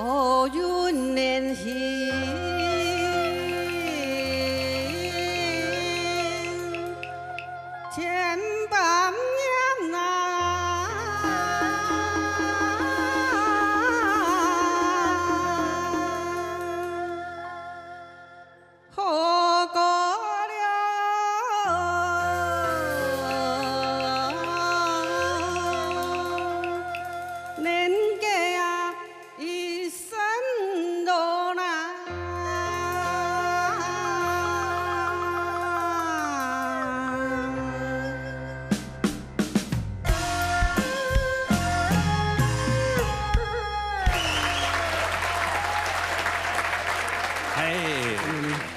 乌云连行，天밤阳啊，好过了，年纪啊，一生路啦。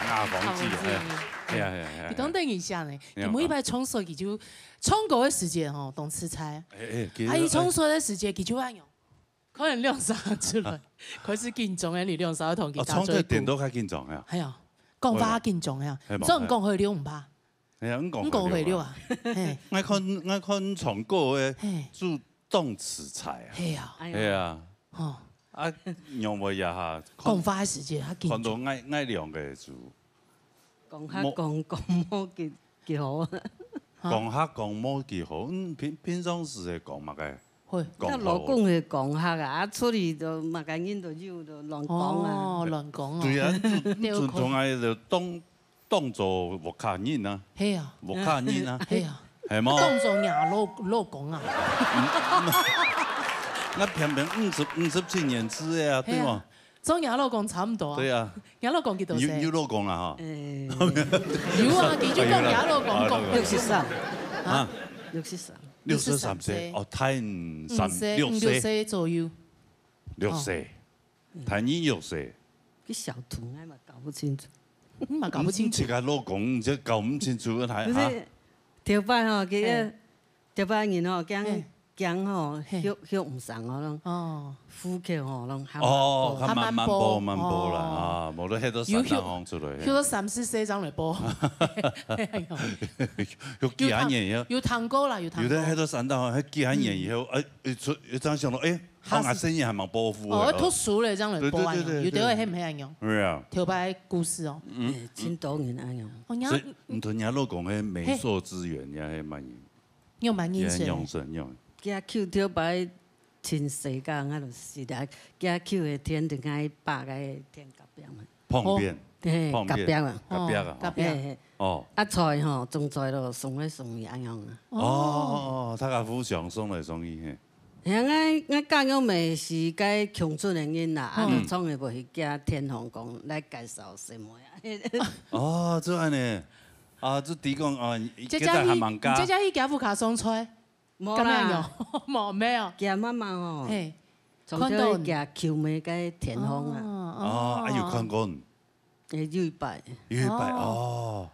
牙防剂，哎呀，你等等一下呢，你每一排冲水，佢就冲过的时间吼，当吃菜。啊，伊冲水的時間，佢就按用，可能兩三出來，佢是緊張嘅，你兩三同佢打衝對電都較緊張呀。係啊，講法緊張呀，所以唔講去了唔怕。係啊，唔講去了啊。我看創過嘅主動辭菜啊。係啊。係啊。哦。啊，用唔呀嚇？講法嘅時間，佢緊張。看到愛亮嘅字。講冇幾好啊！講冇幾好，平常時係講乜嘅？我老公係講客啊，出去就乜嘅人都要就亂講啊。哦，亂講啊。對啊，從係就當做木卡人啊。係啊。木卡人啊。係啊。係冇。當做牙老講啊。我偏偏57年之嘅啊，對嘛？做牙老講差唔多啊。對啊。牙老講幾多歲？有老講啊嚇。有啊，記住講牙老講63。啊，63歲，哦，太6歲左右。6歲，太6歲。啲小圖我嘛搞不清楚。你嘛搞不清楚。這個老公就搞唔清楚，係嚇。條擺吼，佢個條擺人吼，講吼，喐唔上我咯。呼吸吼，攏哦，較慢步啦，啊，無得迄個山東風出來。叫咗3、4歲張嚟播。有幾下年以後。有彈過啦，有彈過。有得迄個山東風，迄幾下年以後，一張想到，我牙聲音還蠻保護。哦，脫俗咧，張嚟播啊，有啲係唔係樣？係啊。條擺故事哦。真多人安樣。所以唔同人老講嘅媒妁之言，也係蠻用蠻認真。用神用。加 Q 條擺全世界啊，就是啦。加 Q 嘅天定係8個天夾邊嘛。碰面。夾邊啊。夾邊啊。夾邊。哦。啊菜吼，種菜咯，送來送去安樣啊。哦，他個互相送來送去嘿。我教育咪是該窮出嘅人啦，啊，就創嘅無去加天皇講來介紹什麼呀？哦，這樣呢？啊，這提供啊，這家伊家副卡送出。冇啦，冇咩啊？夾媽媽哦，從咗夾橋尾嘅天空啊。哦，還有看過。100。100哦。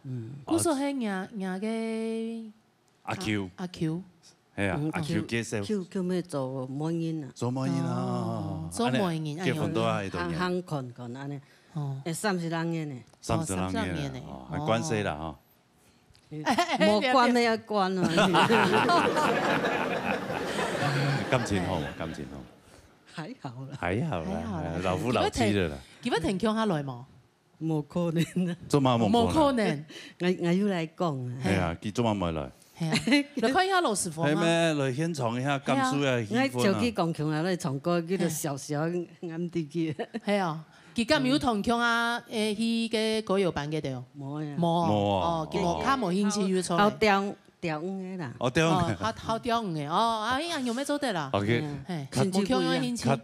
古時係nhà嘅阿 Q。阿 Q。係啊，阿 Q 介紹。Q 咩做媒人啊？做媒人啊。做媒人。結婚都係度。行看安尼。哦。30人嘅呢。 30人嘅，係關係啦嚇。冇關咩啊關啊！金錢好，金錢好。還好啦。還好啦，老夫老妻的啦。佢要停強下來冇？冇可能啊！做乜冇可能？我要來講啊。係啊，佢做乜冇來？係啊，來看一下羅斯福啊。係咩？來獻唱一下甘肅嘅氣氛啊！我就去講強下來唱歌，叫做小小暗啲嘅。係啊。佢今有同強啊，去嘅歌謠版嘅對哦。冇啊。冇哦，佢冇，他冇興趣要唱。好調嘅啦。哦調嘅。好調嘅哦，啊，依樣有咩做得啦？OK。冇強有興趣。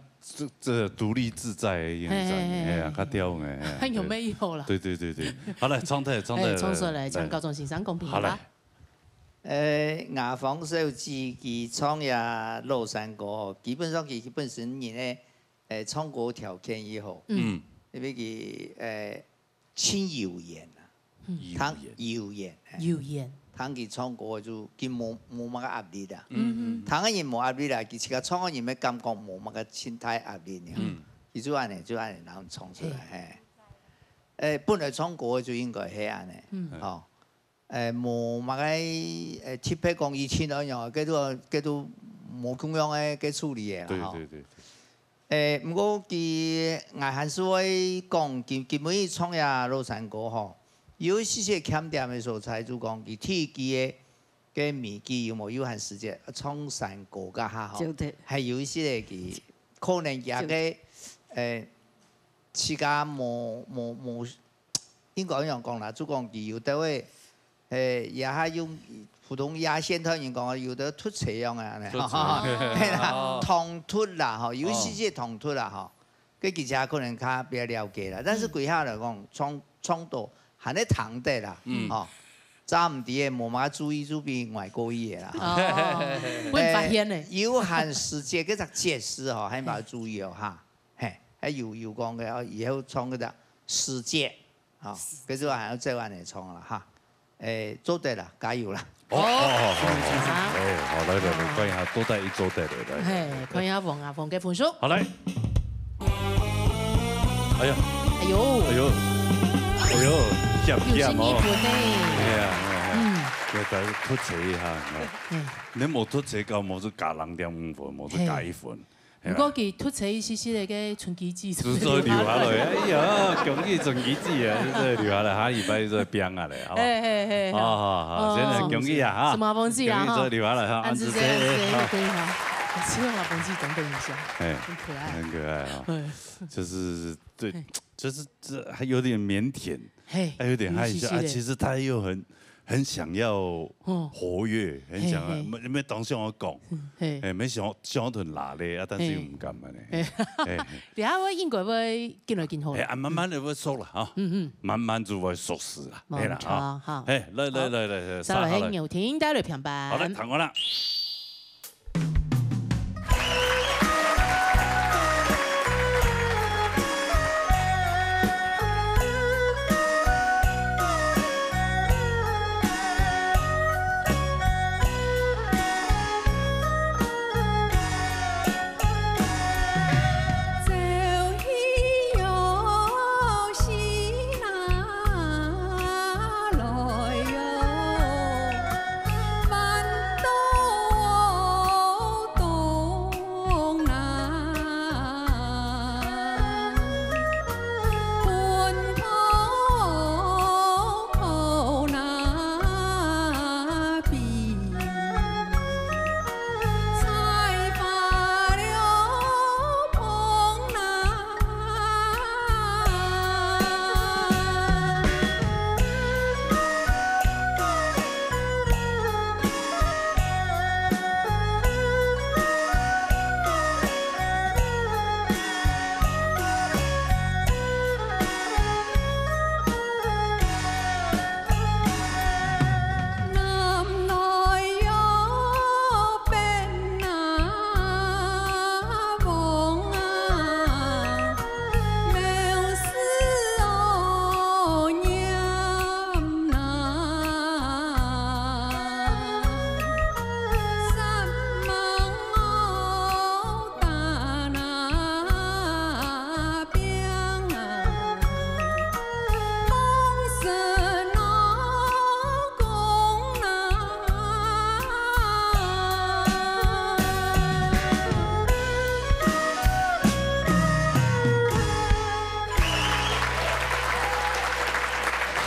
這獨立自在嘅樣子，係啊，較調嘅。很有魅力啦。對。好來，昌太。衝出來將高中欣賞公平吧。牙防手機佢創業落山歌，基本上佢本身人咧。創國條件以後，因為佢親油鹽啊，湯油鹽，湯佢創國就佢冇乜個壓力啦。湯嘅人冇壓力啦，佢自己創嘅人嘅感覺冇乜個心態壓力呢。佢就安尼然後創出來。本來創國就應該係安尼，嗬。冇乜個特別講以前嗰樣，佢都冇咁樣嘅處理嘅。對。不过佢外汉师会讲，基本伊创业乐山歌吼，有一些欠点的所在，就讲佢体基嘅物件有冇有限时间，创山歌噶哈吼，还有一些佢可能也嘅自家冇，应该咁样讲啦，就讲佢有得位也係用。普通牙线他人讲有的脱车样啊，係啦，唐脱啦，吼，有些些唐脱啦，吼，跟其他可能較比較了解啦。但是歸下來講，創作係咧唐的啦，吼，早唔啲嘅冇乜注意邊外國語嘅啦。不會發現咧。有限時節嗰隻解釋吼，係冇注意哦，嚇，係喺有講嘅，以後創嗰隻時節，吼，嗰啲話係要再揾嚟創啦，嚇，做對啦，加油啦！好，來，看一下，都在一周帶來。看一下黃嘅分數。好來。哎呀，險哦。係啊，佢脱車一下，你冇脱車到，冇就加0.5分，冇就加1分。如果佢脱車一些嘅嘅春機子，就做留下來。哎呀，恭喜春機子啊！這留下來，下禮拜做編啊咧，好。好，現在恭喜啊！哈。什麼風機啊？哈。留下來哈，安子姐，可以哈。希望把風機等一下。很可愛。很可愛啊！就是對，就是這還有點靦腆，還有點害羞啊。其實他又很想要活躍，很想要，咩當時我講，咩想同拿咧，啊，但是又唔敢嘅咧。你下我應該會見來見好。慢慢就會熟啦，哈，慢慢就會熟識啦，係啦，好，好，來，再來牛亭帶來平板。好的，彈完啦。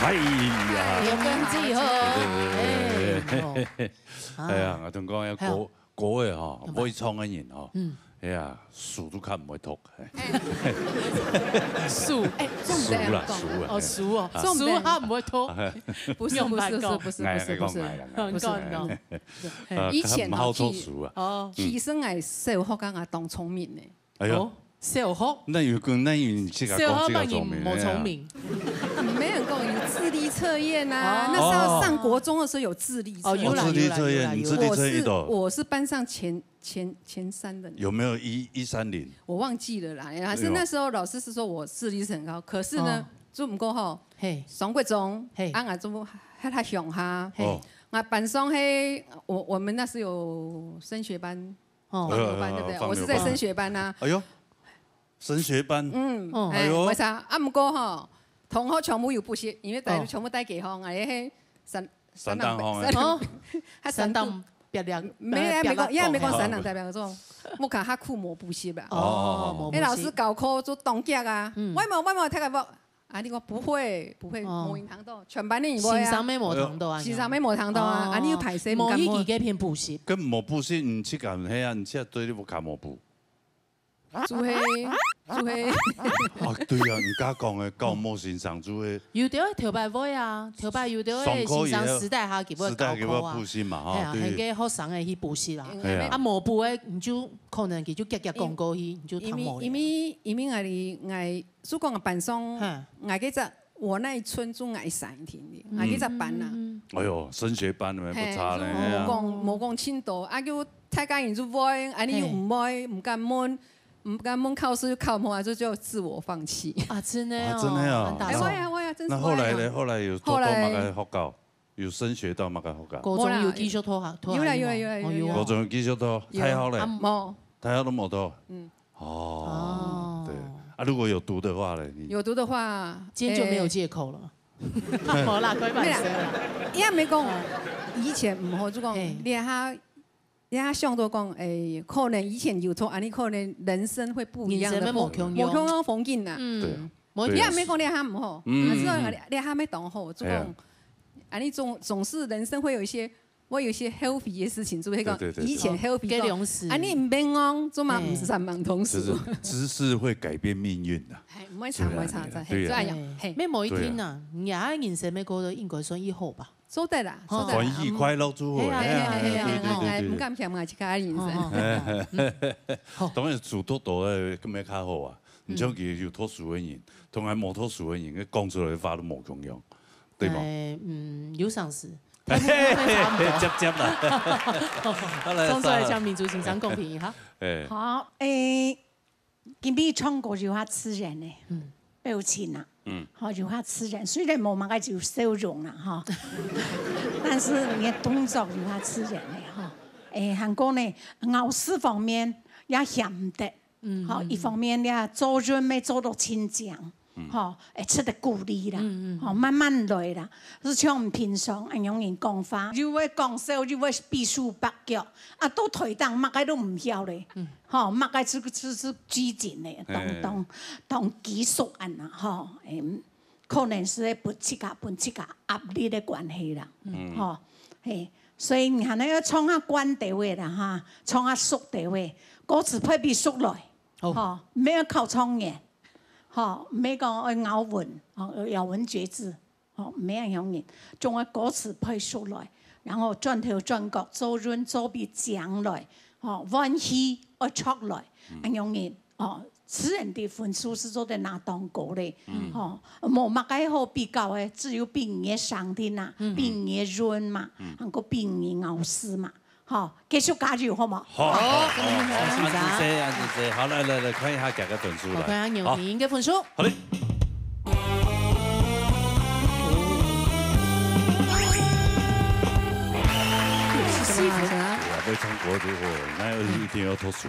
哎呀！有根之後，係啊，我同講有歌嘅嗬，唔可以唱嘅人嗬，哎呀，數都看唔會讀，數數啦，數他唔會讀，不是，以前醫生係小學剛當聰明嘅，哎呀。小學，那有你這個講這個聰明，冇聰明，沒人講有智力測驗啊。那時候上國中的時候有智力測驗，有智力測驗，你智力測驗的，我是班上前3的。有沒有130？我忘記了啦，還是那時候老師是說我智力是很高，可是呢，做唔過吼，雙國中，我做他上下，我班上嘿，我們那時有升學班，放牛班對不對？我是在升學班啊。哎呦。升學班，為啥？啊，唔過吼，同學全部有補習，因為大家全部帶給方，哎嘿，山東方嘅，山東别两，没讲，也没讲三人代表种，我看他酷模补习吧。哦，那老师搞科做动脚啊，我冇睇个啊，你讲不会模音堂豆，全班你唔会啊。线上咩模堂豆啊？线上咩模堂豆啊？啊，你要排谁？模一几片补习？跟模补习，唔去干遐啊？你去对你不干模补？做黑。啊，对啊，你家讲的教模线上做的。有得跳摆舞啊，跳摆有得线上时代下基本高考啊。补习嘛，哈。系啊，系个学生的去补习啦。啊，模补的你就可能佢就夹夹广告去，你就读模。因为我主讲嘅班上，我记得我那一村就我3天的，我记得班啦。哎呦，升学班咪不差咧。冇讲青岛，啊叫大家人就会，啊你又唔会，唔敢问。唔敢问考试就考不好，就自我放弃啊！真的哦，真的啊！我呀，真是。那后来呢？后来有偷偷嘛个学校，有升学到嘛个学校。高中有继续拖下，有啦。高中有继续拖，太好了。冇，太好都冇拖。哦，对。啊，如果有读的话呢？有读的话，今天就没有借口了。好啦，快办事啦。也没讲，以前唔好就讲，你下上都讲，可能以前有错，啊，你可能人生会不一样的，无穷风景呐。你也没讲你下唔好，只要你下没当好，就讲，啊，你总是人生会有一些 healthy 的事情，就会讲以前 healthy 讲，啊，你唔变讲，做嘛唔是三忙同事。知识会改变命运的。唔会差，这样，咩某一天呐，你下人生咩过得应该算以后吧。做得啦，欢喜快乐祝福。对，唔敢骗我其他人生。当然做多多的咁样较好啊，唔像佢有拖数的人，同埋冇拖数的人，佢讲出来的话都冇共用，对吗？有上司。接啦。从出来讲民族欣赏公平哈。好，今日唱歌就较自然的，表情啊。好，就较自然，虽然冇乜个就笑容啦，哈，但是你嘅动作就较自然嘅，哈。韩国呢，咬字方面也嫌唔得，好，一方面咧做人咪做到亲强，好，出得鼓励啦，好，慢慢来啦，是像唔平常，按样人讲法，就会讲笑，就会比手八脚，啊，都台档乜个都唔晓咧，好，乜个是拘谨咧，当技术案啦，吼，可能是咧本七家压力的关系啦，吼，嘿，所以你看那要唱下关地位啦，哈，唱下熟地位，歌词配比熟来，吼，没有靠唱嘅。吼，每个咬文，咬文嚼字，吼，每样样嘢，將個歌詞配出來，然後轉頭轉角做人做比講來，吼，歡喜而出來，咁樣嘢，哦，私人的分數是做得拿當高咧，吼，冇乜嘅好比較嘅，只有比人嘅上天啦，比人嘅潤嘛，還個比人嘅咬絲嘛。好，繼續加油好冇？好，安子 C， 好，來，看一下大家分數來。看下牛平嘅分數。好嘞。要唱國語，那一定要讀書。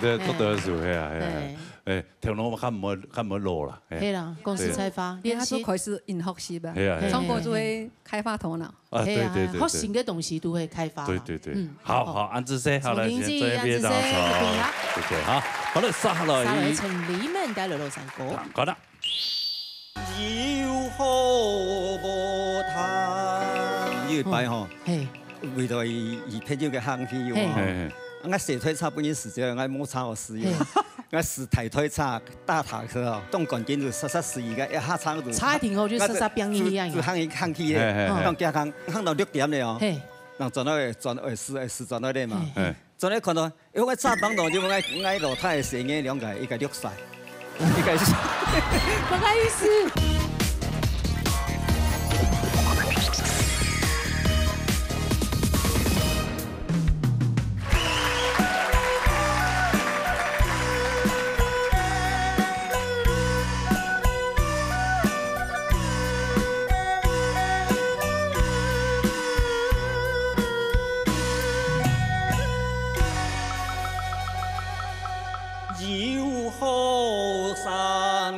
對，讀得書係。聽到我看唔會落啦。係啦，公司開發，他都開始研學習吧。唱歌就會開發頭腦。啊，對，學新嘅東西都會開發。對，好，安子 C， 好了，先這邊當謝謝，好了，沙來請你們帶來羅山歌。好的。有好無談，呢個擺吼，為咗以天朝嘅行天要。我斜推叉本身是這樣，我摩擦我使用，我是抬推叉大塔車哦，當趕緊就實實一個，一下叉就叉停後就實實變一樣，就行去咧，當加行到6點咧哦，然後轉到4轉到咧嘛，轉到看到，因為叉幫到就我落太嘅聲音兩個一個綠曬，一個是，不好意思。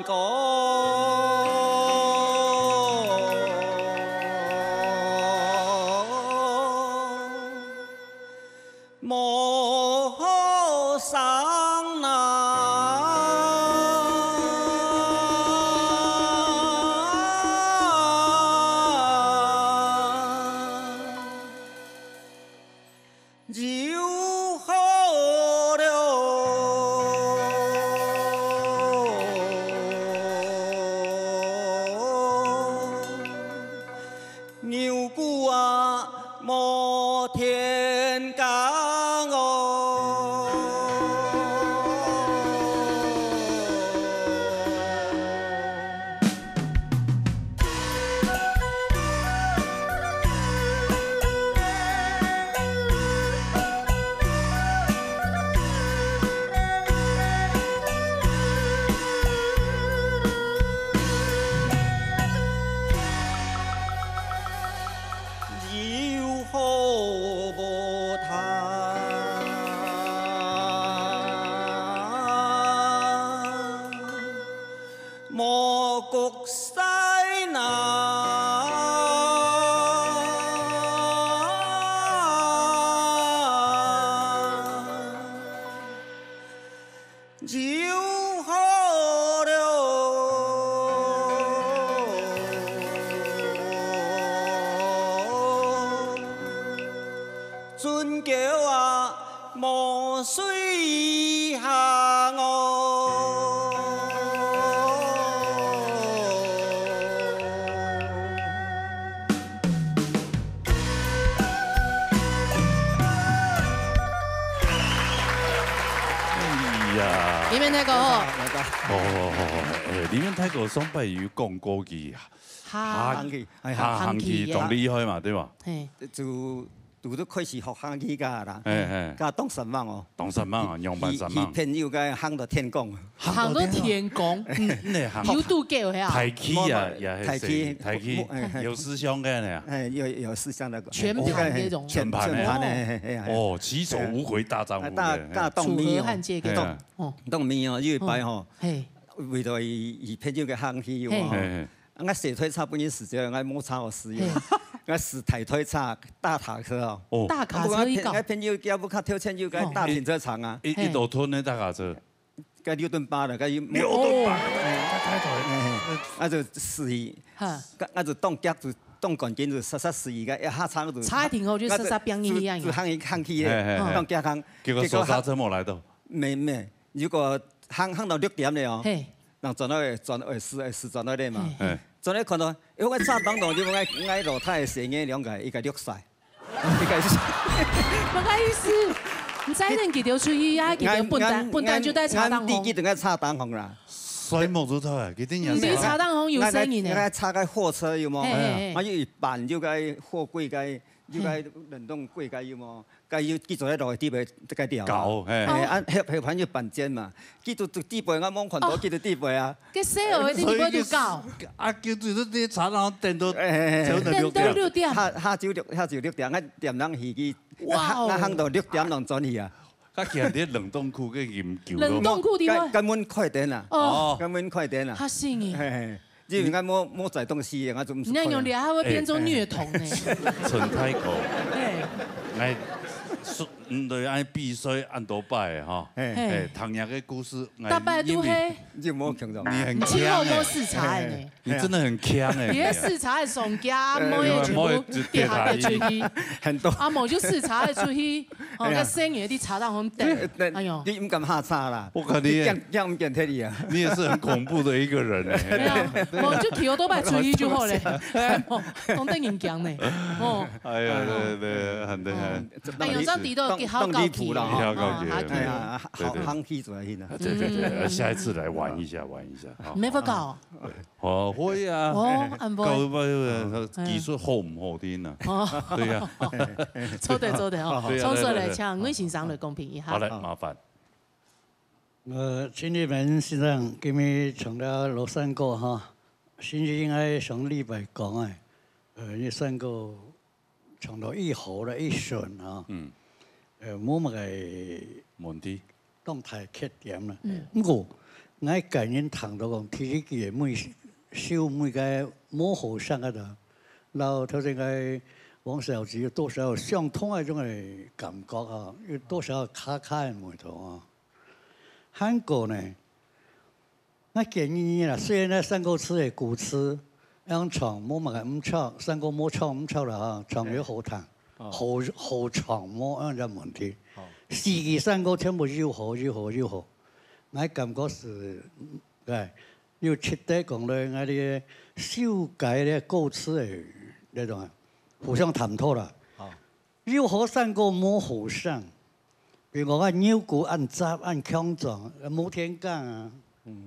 歌。上那。 里面太狗，里面太狗双拜于讲歌剧啊，行剧仲厉害嘛，对吧？就都开始学行剧噶啦，加当神忙哦，当神忙啊，用办神忙。朋友个行到天宫，行到天宫，有度叫呀。太极啊，也系太极，有思想嘅呢。有思想的。全盘那种。全盘的。哦，奇丑无回大丈夫。楚河汉界嘅动。动面哦，有一摆吼，为了伊朋友嘅行剧哦，我斜推差不多时间，我摩擦我使用。 我是抬推车、大卡车哦，大卡车一搞，我朋友叫不卡挑钱就该大停车场啊，一多吨的大卡车，该6吨8的，该6吨8，抬头，啊就司仪，啊就当脚就当赶紧就杀司仪个，一下车就差停后就杀兵一样，就行去的，当脚行，结果手刹车没来到，没，如果行到6点了哦，人转到4转到的嘛。 昨天看到，因为炸当当就我老太生嘅2个，一个绿晒，一个是。不好意思，唔知恁几条出去啊？几条笨蛋就在茶档红。俺弟弟在茶档红啦。衰木子头啊，佢啲人。你茶档红有生意呢？我插个货车有冇？我要办就该货柜该。 就该冷冻柜该有冇？该要记住喺落地背该掉。搞，按黑盘要办煎嘛，记住地背我冇看到记住地背啊。cái xe ở地背就搞。啊，叫住啲茶檔訂到6點。下晝6點，我點人飛機，我行到6點能轉去啊。佢其實啲冷凍庫嘅研究。冷凍庫點啊？根本快點啊！哦，根本快點啊！嚇死你！ 因為我冇載東西，我做唔。你用你還會變做虐童呢？陳太公，對，按必須按多拜哈。唐人嘅故事，大拜都黑，你冇強壯。你很強。今後多視察呢？你真的很強哎。別視察的上家，冇嘢全部跌下嚟出去。很多。阿某就視察的出去，哦，個生意啲茶檔好頂。哎呦，你唔敢下茶啦。我看你，這唔見睇你啊。你也是很恐怖的一個人哎。沒有，我就橋都拜出去就好咧。講得人強呢。哦。哎呀，對，很厲害。哎呦，這地都幾好高級啦。哎呀，行起做先啊！對，下一次來玩一下。沒法搞。哦，會啊。哦，安排。技術好唔好啲啊？哦，對呀。做對哦。從說來請我欣賞來公平一下。好嘞，麻煩。親戚們先生，今日從了羅山歌哈，先至應該上禮拜講啊，呢山歌從到一號啦，一順啊。冇乜嘅問題，當太缺點啦。不過我近年談到講，天氣嘅每個模糊上嗰度，然後頭先個王小姐有多少相通嗰種嘅感覺啊？有多少卡嘅門頭啊？韩国呢，我建议啦，虽然咧三国吃的古吃，养床摸嘛个唔炒，三国摸炒唔炒啦哈，床有好烫，好床摸样只问题。四季三国全部肉好，我感觉是，要彻底讲咧，我哋修改咧古吃的那种互相探讨啦。肉好三国摸好上。 比如我牛骨按杂按腔状，冇天干啊，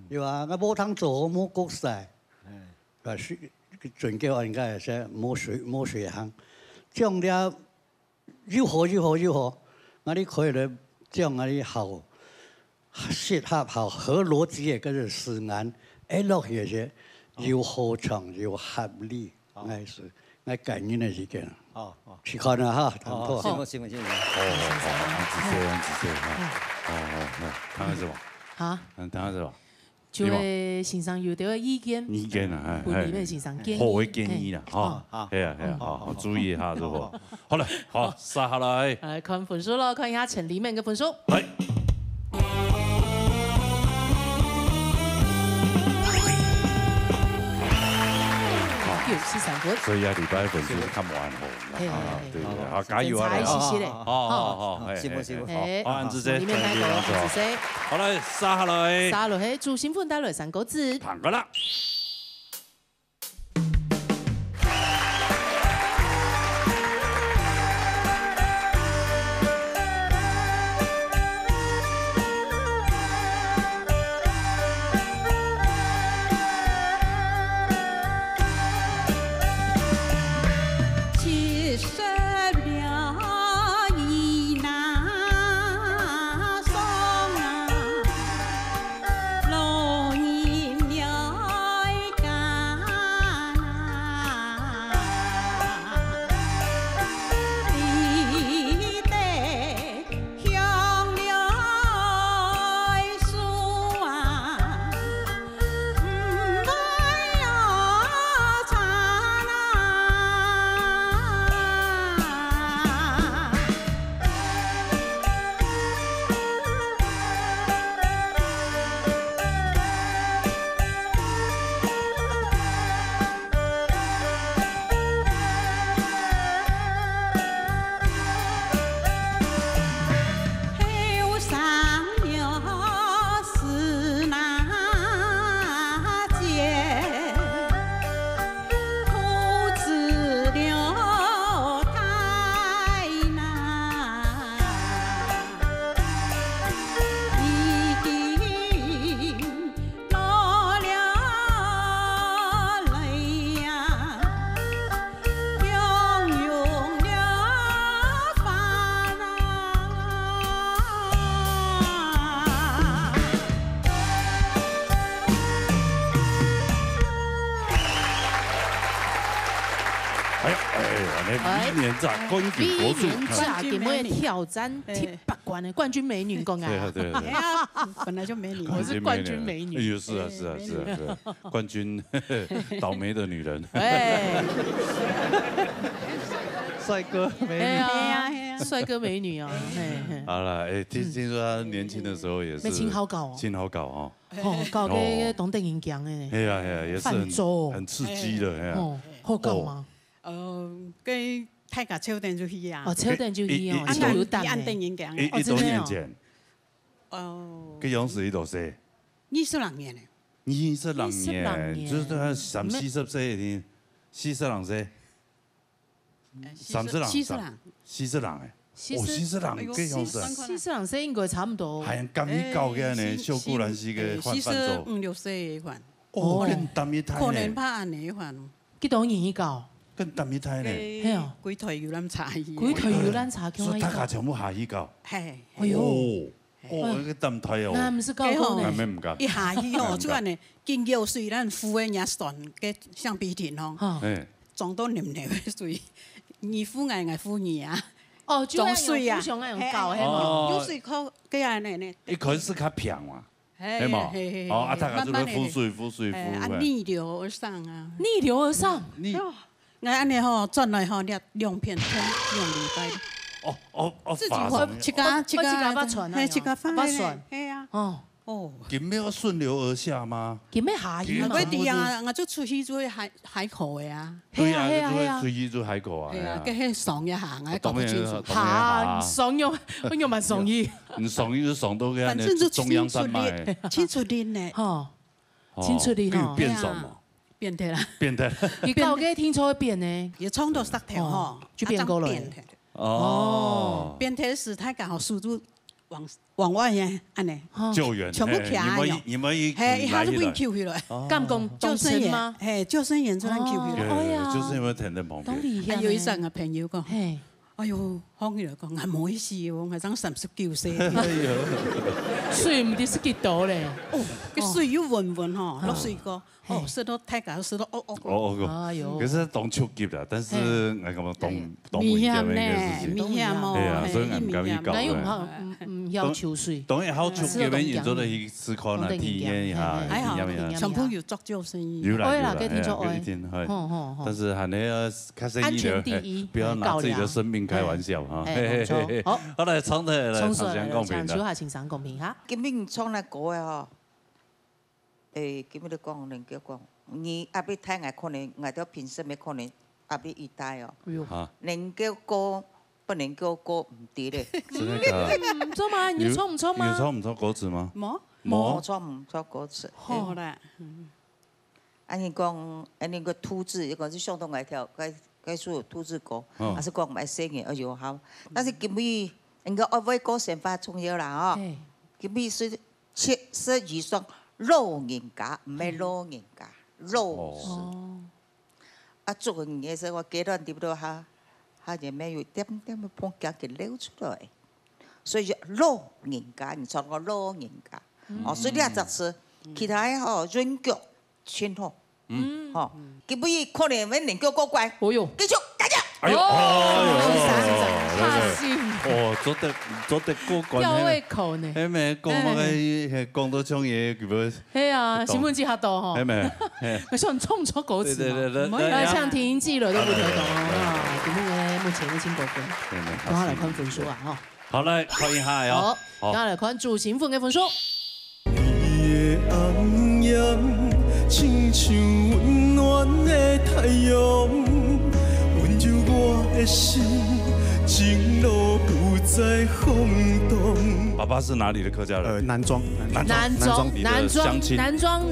对吧？我冇汤做冇国菜，是准叫应该是冇水行，酱了又好，我哋可以咧酱我哋好适合好合逻辑嘅嗰個事眼，一落去些又好長又合理，係是我感恩嘅意見。 去看了哈，谈破。行。直接，看下是吧？好，看下是吧？就会欣賞有啲意見。意見啊，係。裏面欣賞建議。好嘅建議啦，嚇。係啊，好，注意一下，如果好了，好，殺下來。來看分數咯，看一下陳裡面嘅分數。係。 所以啊，禮拜份數較完好，對，好加油啊！好，辛苦，好，安子姐，好來，殺下來，殺落去，祝新婦帶來3個字，行個啦。 冠军国术，给我挑战8冠的冠军美女，讲啊，对，本来就美女，我是冠军美女，哎呦，是啊，冠军倒霉的女人，帅哥美女，帅哥美女啊，好了，听说他年轻的时候也是，亲好搞哦，搞个董电影奖诶，哎呀，也是很刺激的，哎呀，好搞吗？跟泰國超定就去啊！超定就去哦，按電影獎。一多年前。佢樣時呢度寫。20年咧。20年，就是30-40歲添，40人寫。40人。40人誒。40人嘅樣式。40人寫應該差唔多。係咁依舊嘅呢，小姑蘭是嘅換翻做。45、6歲嘅換。哦，跟淡一睇。可能拍按呢換。幾多年舊？ 跟淡一睇呢？係啊，幾台搖籃茶葉。幾台搖籃茶所以大家全部下依個。係。哎呦。個淡睇哦。那唔是高工呢？咩唔㗎？一下依哦，主要呢，見有水咱敷嘅嘢船嘅橡皮艇哦。撞到黏黏嘅水，你敷挨敷你啊。哦，撞水啊。上用搞係嘛？有水靠幾下呢？一開始較平嘛。係嘛？哦，啊，大家就會敷水。逆流而上啊！逆流而上。我安尼吼轉來吼，掠2片天用禮拜。哦，自己發，七家發船啊，發船，係啊。哦，哦，金妹要顺流而下吗？金妹下雨嘛？袂滴啊，我做出去做海口的啊。对啊，出去做海口啊。係啊，跟迄爽一下，我當然下爽用，我用蠻爽意。你爽就爽到個中央山脈。青出林呢？吼，青出林吼。變什麼？變態啦。變態。你搞嘅聽錯變呢？要衝到塞條吼，就變過了。哦。變態是太剛好速度。往外呀，安尼救援，全部徛哟，你们一下就被 Q 去了，干工救生员吗？救生员就让 Q 去了，哎呀，救生员停在旁邊。還有一陣個朋友講，哎呦，講起來講，係唔好意思喎，我爭39歲。哎呦，水唔啲是幾多咧？哦，個水要混混吼，落水個，哦，濕到太假，濕到哎呦，其實當超級啦，但是我感覺當危險嘅事情。危險哦，係啊，所以我唔敢去搞嘅。唔要抽水。當然好超級嘅，你做得去思考啦，體驗一下，體驗一下。全部有做救生員。有啦，給聽說愛。但是還你要開心一點，不要拿自己的生命開玩笑哈。好，來唱的來唱上公平啦。唱上公平哈。今日唱那歌嘅吼，今日你講能叫講，你阿邊聽可能我哋平時咪可能阿邊一帶哦，能叫歌。不能叫歌唔對咧，唔錯嘛，你錯唔錯嘛？你錯唔錯歌詞嗎？冇錯唔錯歌詞。好啦，安尼講，安尼個吐字，一個是相當愛跳，該屬吐字歌，還是講買聲嘅，哎呦好。但是今日人家愛為歌先發重要啦哦，今日是預算老人家，唔係老人家，老是。啊，做嘢時我階段點都嚇。他就沒有點點的碰夾給流出來，所以老人家，你唱個老人家，哦，所以呢就是其他嘅吼人腳全好，吼，基本可能揾人腳過關，繼續加油！哎呦，怕心，哦，做得過關，吊胃口呢，係咪講乜嘅講到唱嘢叫咩？係啊，新聞記下到吼，係咪？可是很衝錯歌詞嘛，像聽音記了都不得懂啊，節目嘅目前嘅請過分，等下來看分數啊，吼。好，來看一下喲。好，等下來看主新婦嘅分數。你的紅顏，親像溫暖的太陽，溫柔我的心，情路不再轟動。爸爸是哪裡的客家人？南莊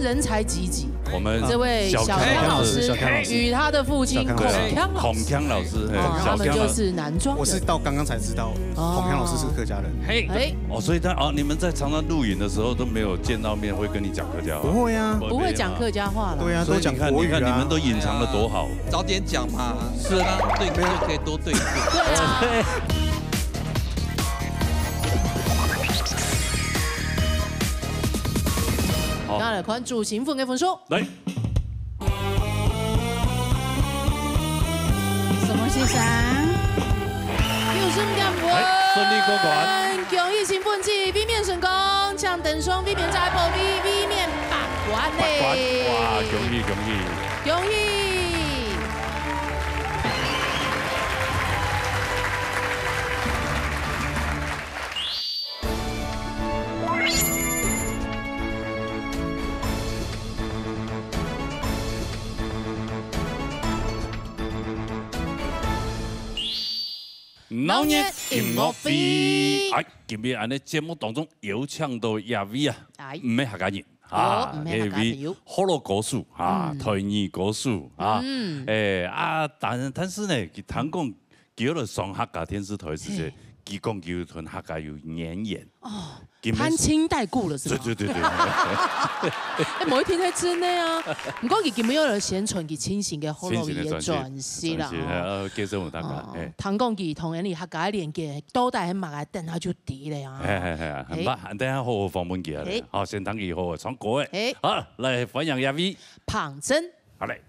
人才濟濟。我們這位小康老師與他的父親孔鏘老師，他們就是南莊。我是到剛剛才知道，孔鏘老師是客家人。嘿，哦，所以他哦，你們在常常錄影的時候都沒有見到面，會跟你講客家話？不會啊，不會講客家話了。對啊，都講國語啊。你看你們都隱藏得多好，早點講嘛，是啊，對歌就可以多對歌。等下來看主新婦嘅分數。來，什麼先生？95.5分，順利過關。恭喜新婦子 B 面成功，搶等雙 B 面再破 B 面把關嘞！哇，恭喜恭喜！恭喜！老年音樂會，哎，今日安尼節目當中有唱到亞威啊，唔係客家人啊，係位河洛歌手啊，台語歌手啊，但是呢，佢談講叫了雙客家電視台時節，佢講叫同客家有淵源。哦，攀親帶故了是嗎？對。某一天才真的啊！唔過佢今日有嚟宣傳佢親情嘅河洛語嘅傳説啦。介紹我大家。聽講佢同人哋客家連結，到底喺馬來等下就啲咧啊！係，很棒，等下好好訪問佢。好，先等佢好好唱歌誒。好，嚟歡迎亞威龐真。好嘞。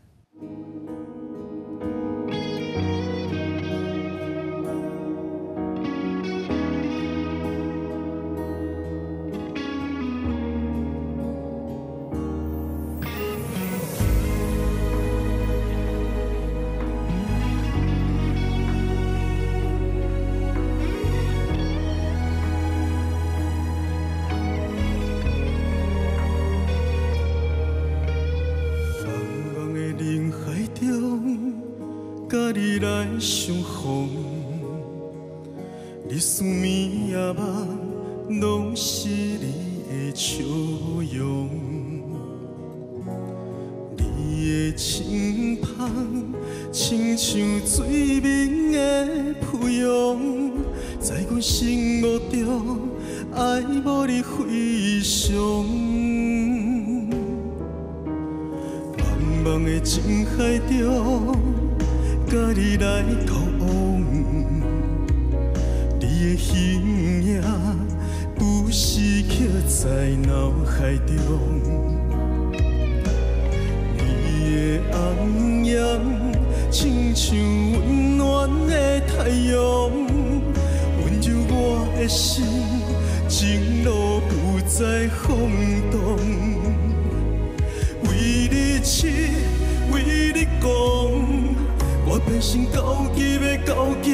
甲你来相逢，你思念也梦，拢是你的笑容。你的轻捧，亲像水面的浮扬，在阮心目中，爱无你飞翔。茫茫的情海中，甲你来交往，你的形影不时刻在脑海中。你的红颜，亲像温暖的太阳，温柔我的心，情路不再晃动。为你痴，为你讲，我变成高级的冷光雨，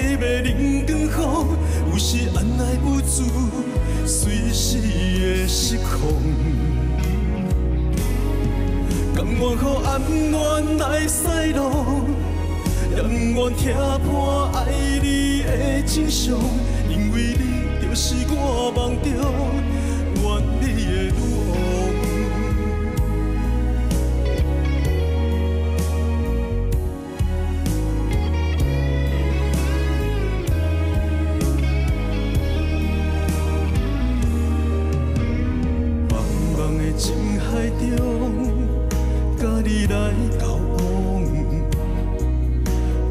有时按捺不住，随时会失控。甘愿予暗恋来驶路，也不愿听破爱你的真相，因为你就是我梦中愿你的女王。情海中，甲你来交往，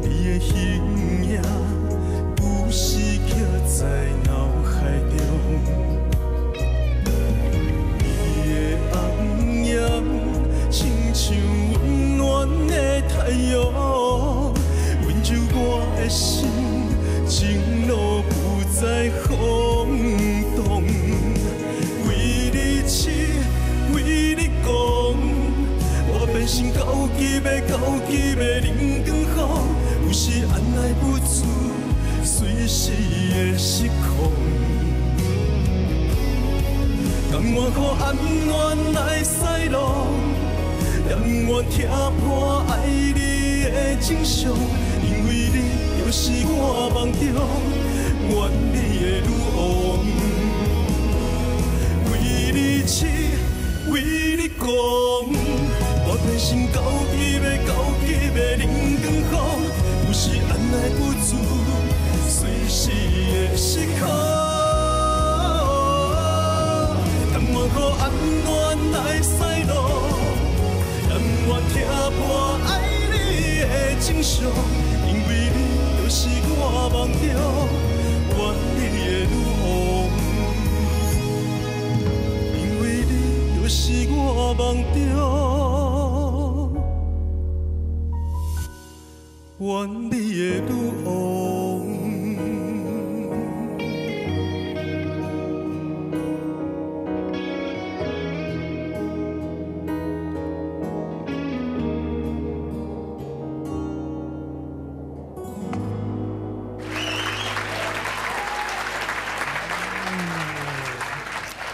你的形影不时刻在脑海中。你的红颜，亲像温暖的太阳，温柔我的心，情路不再晃动。为你痴。为你讲，我变成高级的冷光雨，有时按捺不住，随时会失控。甘愿予暗恋来驶路，也不愿听破爱你的真相，因为你就是我梦中愿你的女王。为你痴。为你讲，我变成高级的冷光雨，有时按捺不住，随时会失控。甘愿予暗恋来驶路，也不愿听破爱你的真相，因为你就是我梦中愿你的女王。是我梦中愿你的女王。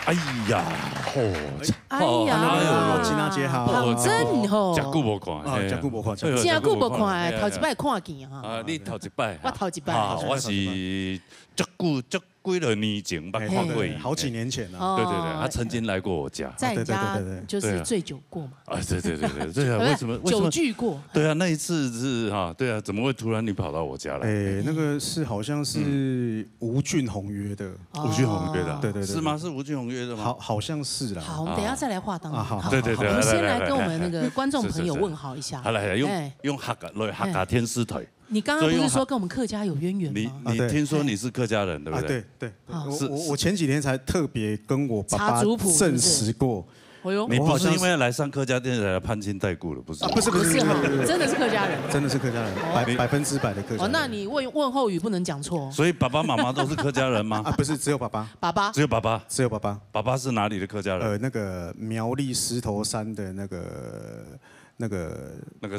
哎呀，哎呀，金娜姐好，真好，真久无看，真久无看，真久无看，头一摆看见哈。啊，你头一摆，我头一摆，我是足几了年前捌看过，好几年前了。对对对，他曾经来过我家，在你家就是醉酒过嘛。啊，对对对对对啊，为什么酒聚过？对啊，那一次是哈，对啊，怎么会突然你跑到我家来？哎，那个是好像是吴俊宏约的，吴俊宏约的，对对对，是吗？是吴俊宏约的吗？好像是啦。好，我们等一下再来话当。好，对对对，我们先来跟我们那个观众朋友问好一下。好来，用客家天师腿。你刚刚不是说跟我们客家有渊源吗？你听说你是客家人对不对？对，我前几天才特别跟我爸爸证实过。你不是因为来上客家电视台攀亲带故了，不是？不是，真的是客家人，真的是客家人，100%的客家人。哦，那你问候语不能讲错。所以爸爸妈妈都是客家人吗？啊，不是，只有爸爸。爸爸。只有爸爸。只有爸爸。爸爸是哪里的客家人？那个苗栗石头山的那个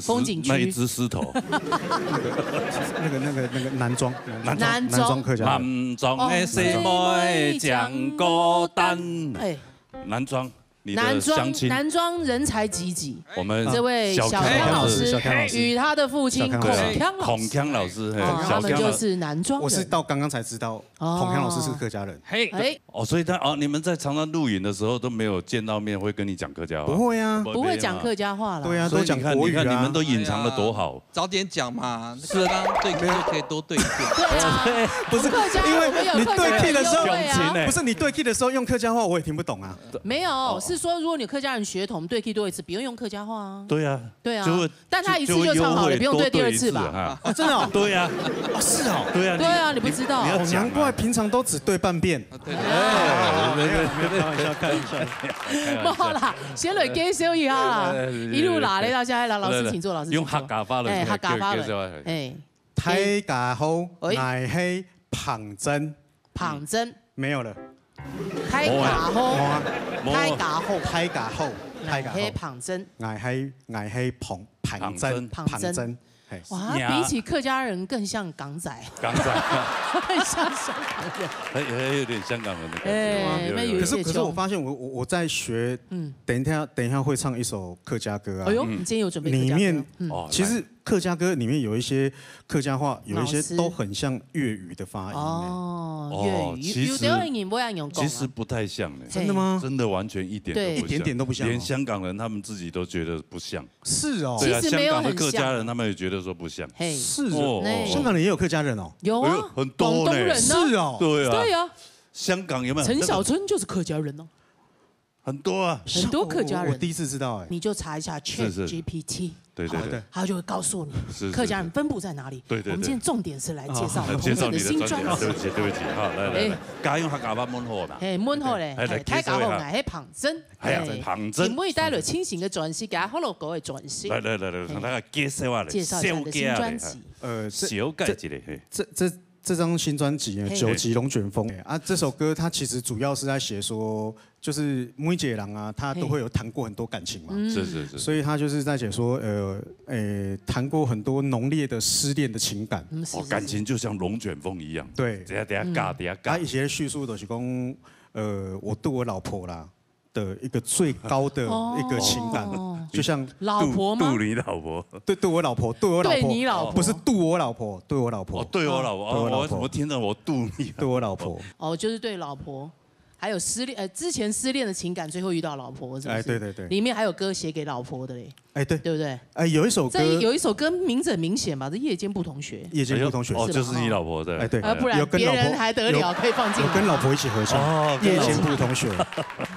风景区那一只狮头，那个南庄客家南庄的什么讲孤单？哎，南庄你的乡亲。男装人才济济，我们这位小康老师与他的父亲孔锵老师，他们就是男装人。我是到刚刚才知道孔锵老师是客家人。所以你们在常常录影的时候都没有见到面，会跟你讲客家话？不会啊，不会讲客家话了。对啊，都讲国语啊。你看你们都隐藏的多好，早点讲嘛，是当对 K 就可以多对一点。对，不是因为你对 K 的时候，不是你对 K 的时候用客家话，我也听不懂啊。没有，是说如果你客家人血统对 K 多一次，不用用客家话啊。对啊，对啊，但他一次就唱好了，不用对第二次吧？真的？对啊，是哦，对啊，对啊，你不知道？难怪平常都只对半遍。对，开玩笑，开玩笑。不好啦，先来介绍一下啦，一路拿来到现在，老师请坐，老师用客家话了，客家话了，大家好，我是庞真。庞真没有了。大家好，大家好，大家好，大家好，庞真，我是庞真。哇，比起客家人更像港仔，港仔更像香港人，还有点香港人的感觉。可是我发现我在学，等一下会唱一首客家歌啊。哎呦，你今天有准备？里面其实客家歌里面有一些客家话，有一些都很像粤语的发音。粤语，其实不太像呢。真的吗？真的完全一点都不像，连香港人他们自己都觉得不像。是哦，对啊，香港的客家人他们也觉得说不像。是哦，香港人也有客家人哦。有啊，很多呢。是哦，对啊，对啊。香港有没有？陈小春就是客家人哦。很多啊，很多客家人。我第一次知道哎。你就查一下 ChatGPT。对，他就会告诉你客家人分布在哪里。对，我们今天重点是来介绍洪总的新专辑。对不起，好，来，家用客家话问好啦。问好咧，大家好，我係庞真。庞真。唔可以帶來清醒嘅轉世，加好樂歌嘅轉世。來，同大家介紹下介紹你的新專輯。小介一個，這張新專輯《九級龍捲風》啊，這首歌它其實主要是在寫說，就是每一個人啊，他都會有談過很多感情嘛，是，所以他就是在寫說，談過很多濃烈的失戀的情感，感情就像龍捲風一樣，對，等下尬，他以前敘述都是講，我對我老婆啦的一個最高的一個情感，就像老婆嗎？度你老婆，對我老婆，對你老婆，不是度我老婆，對我老婆，對我老婆，我怎麼聽到我度你？對我老婆，就是對老婆。还有之前失恋的情感，最后遇到老婆，是不是？对。里面还有歌写给老婆的嘞。对，对不对？有一首歌，有一首歌名字很明显吧？这夜间部同学。夜间部同学就是你老婆的。对。不然别人还得了，可以放进。跟老婆一起合唱。夜间部同学，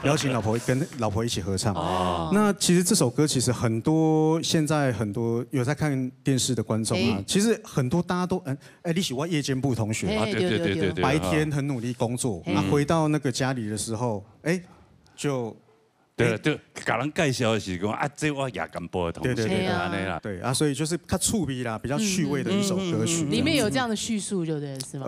邀请跟老婆一起合唱。那其实这首歌其实现在很多有在看电视的观众啊，其实很多大家都你喜欢夜间部同学啊？对。白天很努力工作，回到那个家里的时候，就给人介绍的是讲啊，这我夜间部的同学，对啊，所以就是较趣味啦，比较趣味的一首歌曲。里面有这样的叙述，就对，是吗？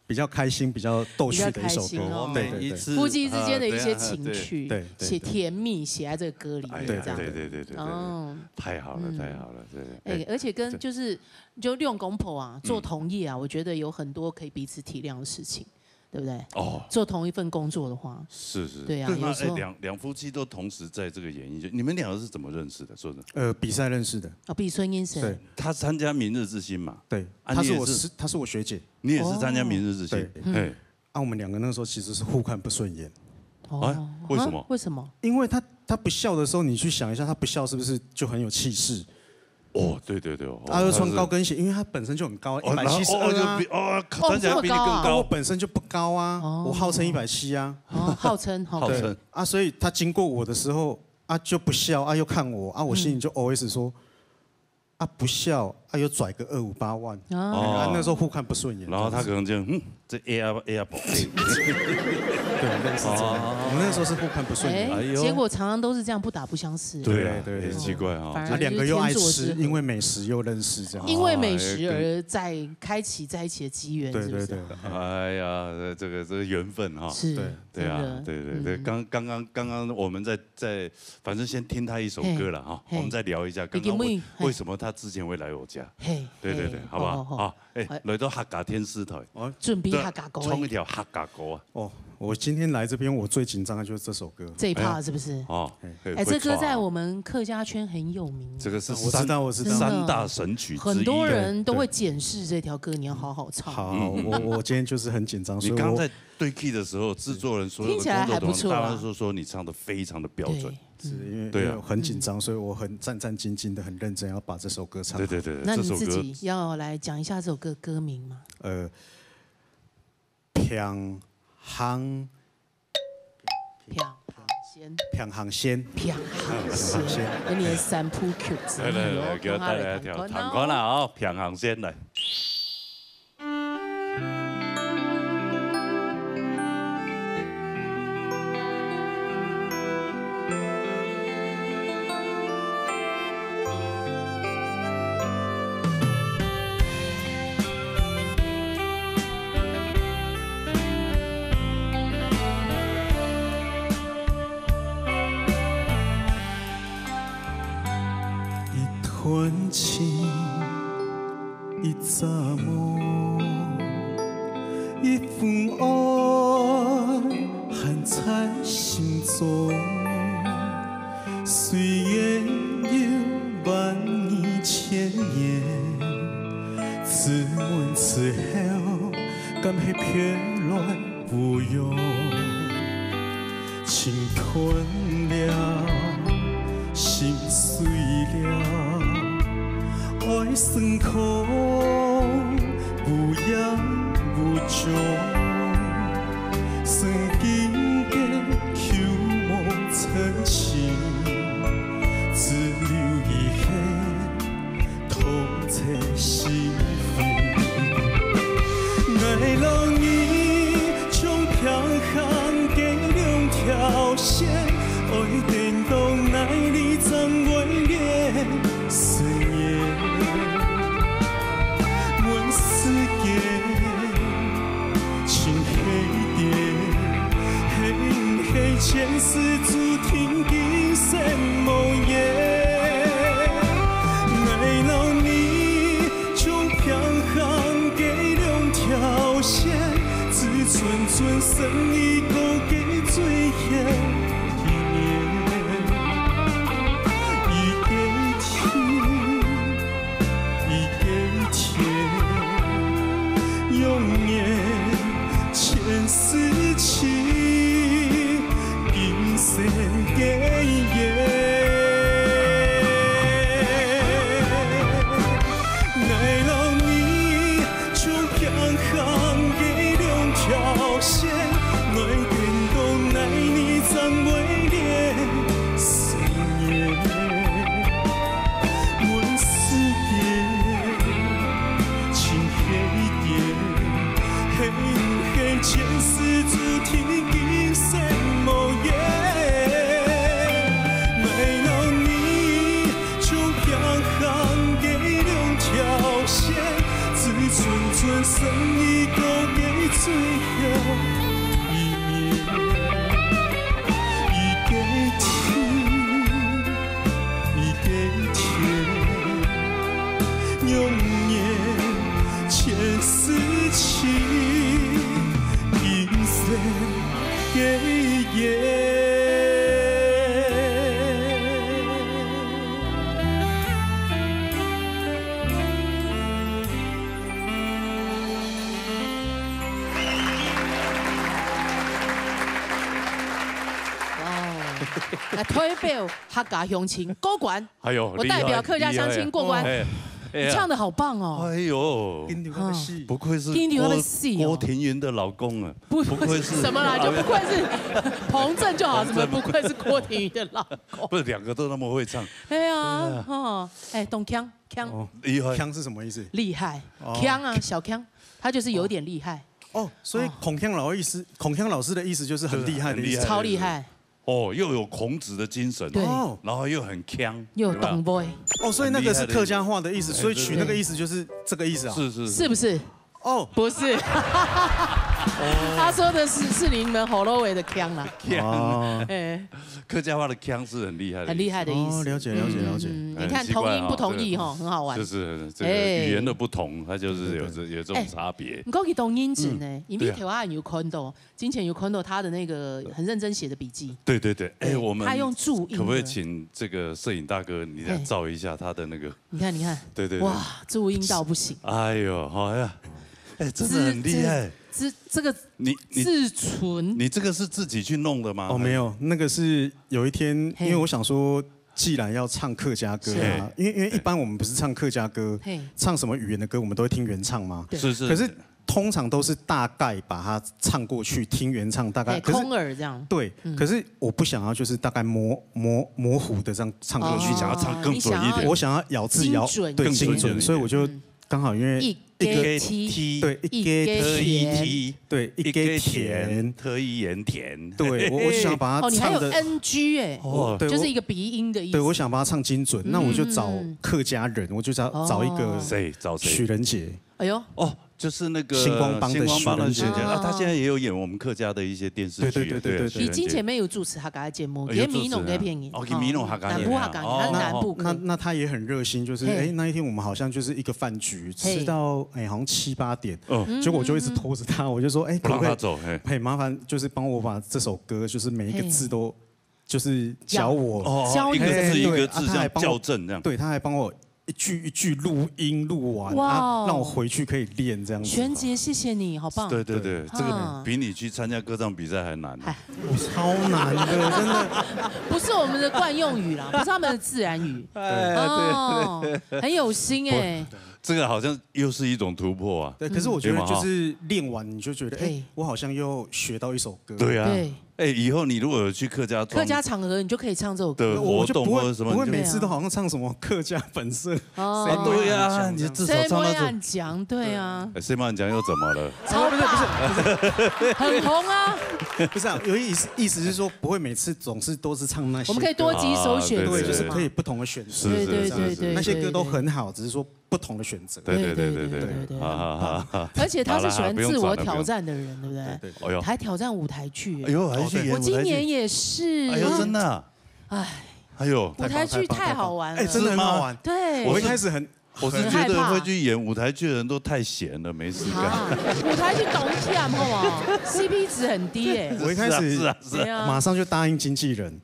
比较开心、比较逗趣的一首歌，对，夫妻之间的一些情趣，对，写甜蜜写在这个歌里面，这样，对，太好了，对。而且跟就用公婆啊，做同业啊，我觉得有很多可以彼此体谅的事情。对不对？做同一份工作的话，是，对啊。有时候两夫妻都同时在这个演艺圈，你们两个是怎么认识的？说的？比赛认识的。比孙英神。对，他参加明日之星嘛。对，她是我学姐。你也是参加明日之星。对。我们两个那时候其实是互看不顺眼。为什么？为什么？因为他不笑的时候，你去想一下，他不笑是不是就很有气势？对，他又穿高跟鞋，因为他本身就很高，172啊，看起来比你更高。我本身就不高啊，我号称170啊，号称啊，所以他经过我的时候啊就不笑啊，又看我啊，我心里就 OS 说啊不笑啊，又拽个258万，那时候互看不顺眼，然后他可能就这 AR 宝贝。对，类似这样。我们那时候是互看不顺眼，结果常常都是这样不打不相识。对，很奇怪啊。两个又爱吃，因为美食又认识，这样。因为美食而开启在一起的机缘，对。哎呀，这个缘分哈。是。对啊，对。刚刚我们在，反正先听他一首歌了哈，我们再聊一下刚刚为什么他之前会来我家。对，好不好？好，来到客家天师台，准备客家歌，冲一条客家歌啊。我今天来这边，我最紧张的就是这首歌。这一 part 是不是？哦，这歌在我们客家圈很有名。这个是我知道3大神曲之一，很多人都会检视这条歌，你要好好唱。好，我今天就是很紧张。你刚在对 key 的时候，制作人所有的工作大家都说你唱的非常的标准。是因为很紧张，所以我很战战兢兢的，很认真要把这首歌唱好。对。那你自己要来讲一下这首歌歌名吗？平行仙，给你的3铺 Q 字。来，给我带来一条弹款了啊，平行仙来。温情一眨梦，一份爱含在心中。虽然有万年千年，自问自后，敢会飘来无用？情吞了，心碎了。爱酸苦，无影无踪，曾经的求梦曾情，只留遗憾，痛在心扉。爱让你将平行给两条线，爱电动爱你怎会连思念？前世注定今生无缘，爱让你将平行给两条线，只寸寸生意高给最后一年，一给天，一给天，永远前世情。给耶，爱让你将平行给两条线，爱电动爱你怎会连思念？阮思念像黑夜，黑前世注定今生无缘。寸生意高给最后一面，一给天，一给天，永远前世情，今生给耶。推表客家乡亲过关，哎呦，我代表客家乡亲过关，你唱的好棒哦！哎呦，不愧是郭庭云的老公啊，不愧是什么啦？就不愧是彭震就好，怎么不愧是郭庭云的老公？不是两个都那么会唱？哎呀，哦，哎，懂腔，厉害，腔是什么意思？厉害，腔啊，小腔，他就是有点厉害。哦，所以孔锵老师的意思就是很厉害的意思，超厉害。哦，又有孔子的精神，对，然后又很强，又有懂 boy， 哦，所以那个是客家话的意思，所以取那个意思就是这个意思啊，是是不是？哦，不是。他说的是你们喉咙尾的腔啦。腔，客家话的腔是很厉害的，很厉害的意思。了解。你看同音不同义哈，很好玩。就是这个语言的不同，它就是有这种差别。你讲起同音字呢，因为台湾有看到，金钱有看到他的那个很认真写的笔记。对，我们他用注音，可不可以请这个摄影大哥你来照一下他的那个？你看，对，哇，注音到不行。哎呦，好呀，真的很厉害。这个自存，你这个是自己去弄的吗？哦，没有，那个是有一天，因为我想说，既然要唱客家歌啊，因为一般我们不是唱客家歌，唱什么语言的歌，我们都会听原唱吗？是。可是通常都是大概把它唱过去，听原唱大概空耳这样。对，可是我不想要就是大概模糊的这样唱过去，想要唱更准一点。我想要咬字对精准，所以我就刚好因为一个 T 对一个 T 对一个甜特一盐甜。对，我想把它唱的。你还有 NG 哎，就是一个鼻音的意思。对，我想把它唱精准，那我就找客家人，我就找一个找谁？许仁杰。哎呦就是那个星光帮的许仁杰他现在也有演我们客家的一些电视剧。对。你之前没有主持他家节目，给米农给片影。给米农他家。南部他家，他南部。那他也很热心，就是那一天我们好像就是一个饭局，吃到好像7、8点，结果我就一直拖着他，我就说不让他走，麻烦就是帮我把这首歌就是每一个字都就是教我，一个字一个字这样校正这样。对，他还帮我。一句录完，让我回去可以练这样子。全杰，谢谢你，好棒。对，这个比你去参加歌唱比赛还难。超难的，真的。不是我们的惯用语啦，不是他们的自然语。对，很有心哎。这个好像又是一种突破啊。对，可是我觉得就是练完你就觉得，我好像又学到一首歌。对啊。以后你如果有去客家场合，你就可以唱这首歌。的活动或者什么，不会每次都好像唱什么客家本色。对呀，你至少唱那种。讲对啊。谁帮你讲又怎么了？不是，很红啊。不是啊，有意思是说不会每次总是都是唱那些。我们可以多几首选择，对，就是可以不同的选择。对，那些歌都很好，只是说不同的选择。对。而且他是喜欢自我挑战的人，对不对？对。还挑战舞台剧。哎呦，还去演舞台剧。我今年也是。哎呦，真的。哎呦，舞台剧太好玩了。真的很好玩。对。我一开始我是觉得会去演舞台剧的人都太闲了，没事干。舞台剧懂起来吗？CP 值很低哎。我一开始马上就答应经纪人，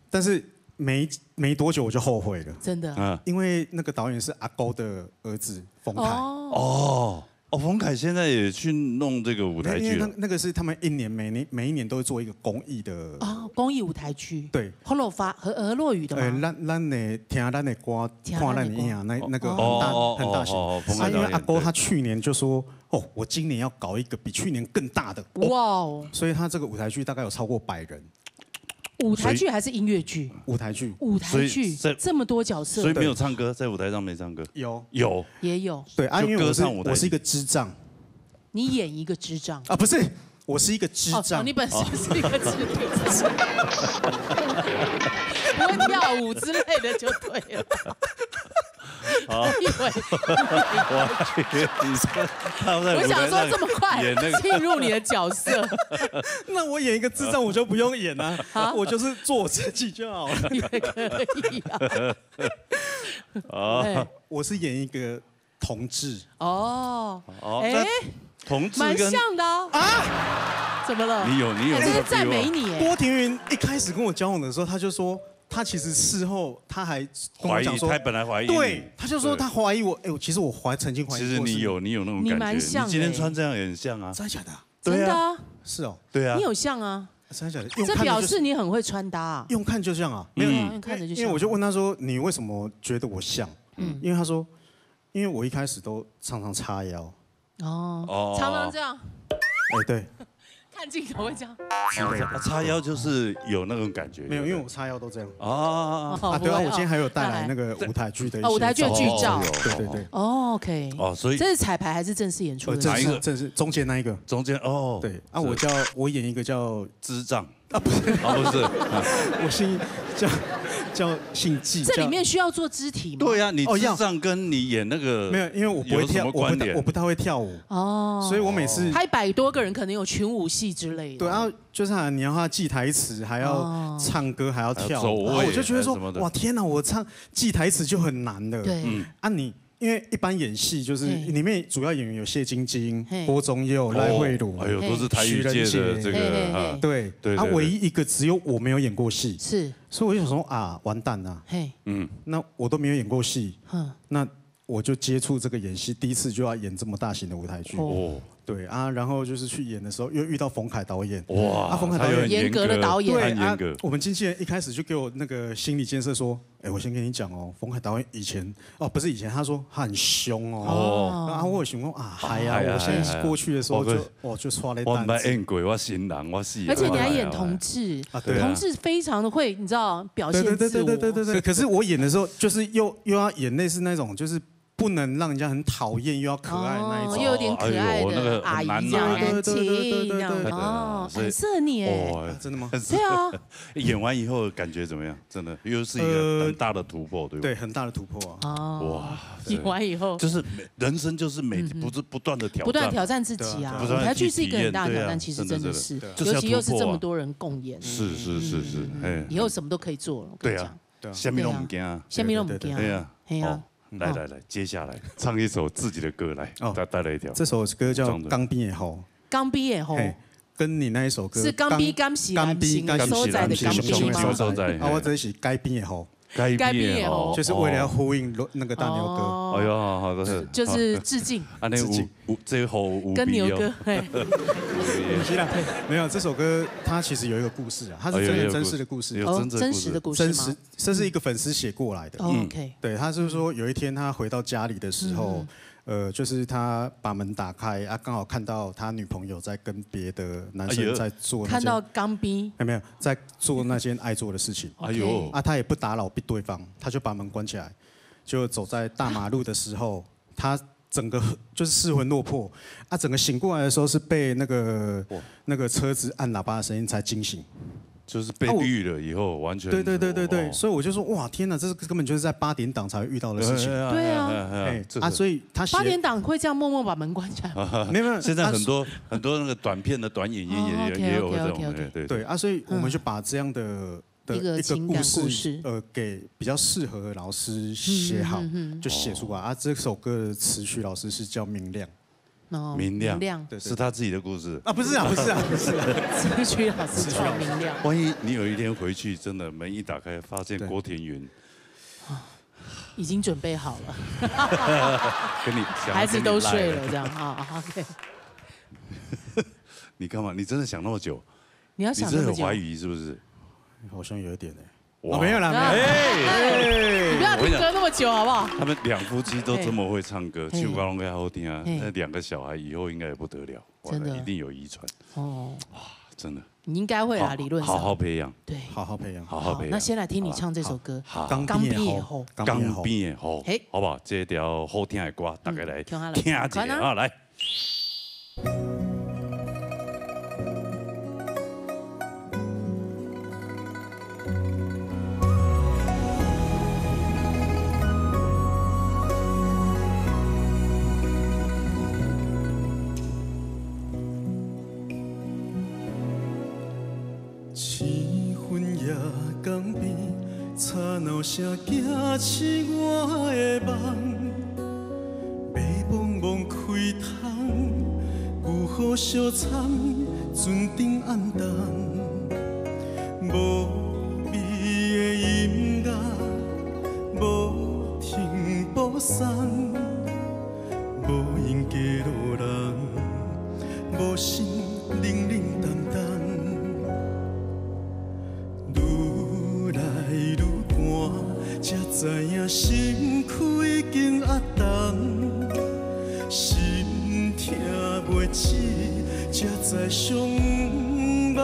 但是没多久我就后悔了，真的。因为那个导演是阿勾的儿子冯凯。冯凯现在也去弄这个舞台剧了。那个是他们每一年都会做一个公益的公益舞台剧。对，河洛语的吗？咱的听咱的歌，看咱的音啊，那个很大型。因为阿勾他去年就说，我今年要搞一个比去年更大的。哇哦！所以他这个舞台剧大概有超过100人。舞台剧还是音乐剧？舞台剧。舞台剧这么多角色，所以没有唱歌，在舞台上没唱歌。有也有。对啊，因为我是一个智障。你演一个智障啊？不是，我是一个智障。你本身是一个智障，不会跳舞之类的就对了。好，我想说这么快进入你的角色，那我演一个智障我就不用演了，我就是做我自己就好了。也可以啊。我是演一个同志。同志蛮像的啊？怎么了？你有，这是赞美你。郭庭云一开始跟我交往的时候，他就说。他其实事后他还跟我讲说，他本来怀疑，对，他就说他怀疑我，其实我曾经怀疑过。其实你有那种感觉，你蛮像，你今天穿这样也很像啊，真的假的？真的啊，是哦，对啊，你有像啊，真的假的？这表示你很会穿搭，用看就像啊，没有用看着就像。因为我就问他说，你为什么觉得我像？因为他说，因为我一开始都常常叉腰，常常这样，对。看镜头会这样，叉腰就是有那种感觉。没有，因为我叉腰都这样。对啊，我今天还有带来那个舞台剧的舞台剧的剧照。对。OK。所以这是彩排还是正式演出？哪一个？正式中间那一个。中间对啊，我演一个叫智障不是，不是，我姓叫叫姓纪。这里面需要做肢体吗？对呀，你智障跟你演那个没有，因为我不会跳，我不太会跳舞哦，所以我每次拍100多个人，可能有群舞戏之类的。对，然后就是你要他记台词，还要唱歌，还要跳舞，我就觉得说，哇，天哪，我唱记台词就很难的。对，你。因为一般演戏就是里面主要演员有谢晶晶、郭宗佑、赖慧茹，哎呦，都是台语界的这个，对，唯一一个只有我没有演过戏，是，所以我就想说完蛋了，那我都没有演过戏，那我就接触这个演戏，第一次就要演这么大型的舞台剧，对然后就是去演的时候又遇到冯凯导演，哇，冯凯导演严格的导演，对我们经纪人一开始就给我那个心理建设说，我先跟你讲哦，冯凯导演以前不是以前，他说他很凶哦，然后我有想说嗨呀，我现在过去的时候就刷了一担子。我演鬼，我新人，我死。而且你还演同志，同志非常的会，你知道表现自我。对。可是我演的时候，就是又要演类似那种，就是。不能让人家很讨厌又要可爱那一种，又有点可爱的阿姨这样，很亲这样很适合你哎，真的吗？对啊，演完以后感觉怎么样？真的又是一个很大的突破，对不对？对，很大的突破啊！哇，演完以后就是人生就是不断的挑战，不断挑战自己啊！舞台剧是一个很大的挑战，其实真的是，尤其又是这么多人共演，是，哎，以后什么都可以做了。对啊，下面都不惊啊，下面都不惊，对啊。来，接下来唱一首自己的歌来，再带来一条。这首歌叫《刚毕业后》。刚毕业后，跟你那一首歌是刚毕所在的刚毕所在。我这是该毕业后。该毕业后，就是为了要呼应那个大牛哥。哎呦，好的是，就是致敬。致敬。这后跟牛哥。没有这首歌，它其实有一个故事啊，它是真实的故事。真实的故事吗？这是一个粉丝写过来的。OK。对，他就是说有一天他回到家里的时候。就是他把门打开刚好看到他女朋友在跟别的男生在做，看到刚逼没有在做那件爱做的事情。哎呦，他也不打扰对方，他就把门关起来，就走在大马路的时候，他整个就是失魂落魄整个醒过来的时候是被那个车子按喇叭的声音才惊醒。就是被绿了以后，完全对，所以我就说哇，天哪，这根本就是在8点档才会遇到的事情。对啊，所以他8点档会这样默默把门关起来。没有，现在很多那个短片的短影音也有这种，对所以我们就把这样的一个故事给比较适合的老师写好，就写出来这首歌的词曲老师是叫明亮。明亮，是他自己的故事不是啊，词曲老师叫明亮。万一你有一天回去，真的门一打开，发现郭田云已经准备好了，跟你孩子都睡了，这样OK。你干嘛？你真的想那么久？你要想那么久？你真的怀疑是不是？好像有一点没有啦，你不要听歌那么久好不好？他们2夫妻都这么会唱歌，唱歌都好听啊。那2个小孩以后应该也不得了，真的一定有遗传。真的。你应该会啊，理论上。好好培养。对，好好培养。那先来听你唱这首歌。刚毕业后，刚毕业后，好不好？这条好听的歌，大家来听一下啊，来。声惊起我的梦，迷蒙蒙开窗，有雨相参，船灯暗淡，无味的音乐，无停无散，无因家路人，无心冷冷淡淡。才知影身躯已经压重，心痛袂止，才知伤肉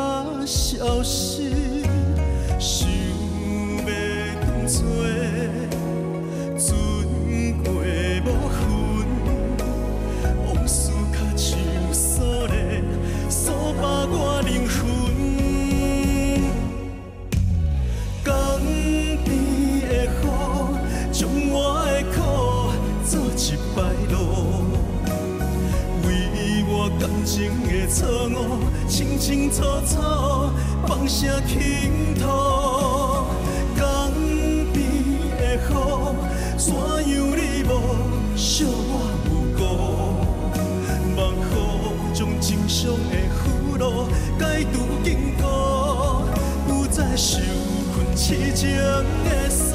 消失，想要当作船过无痕，往事较像锁咧锁把我灵魂。声倾吐，江边的雨，怎样你无惜我有辜？望雨将正常的雨路解除经过，不再受困痴情的锁。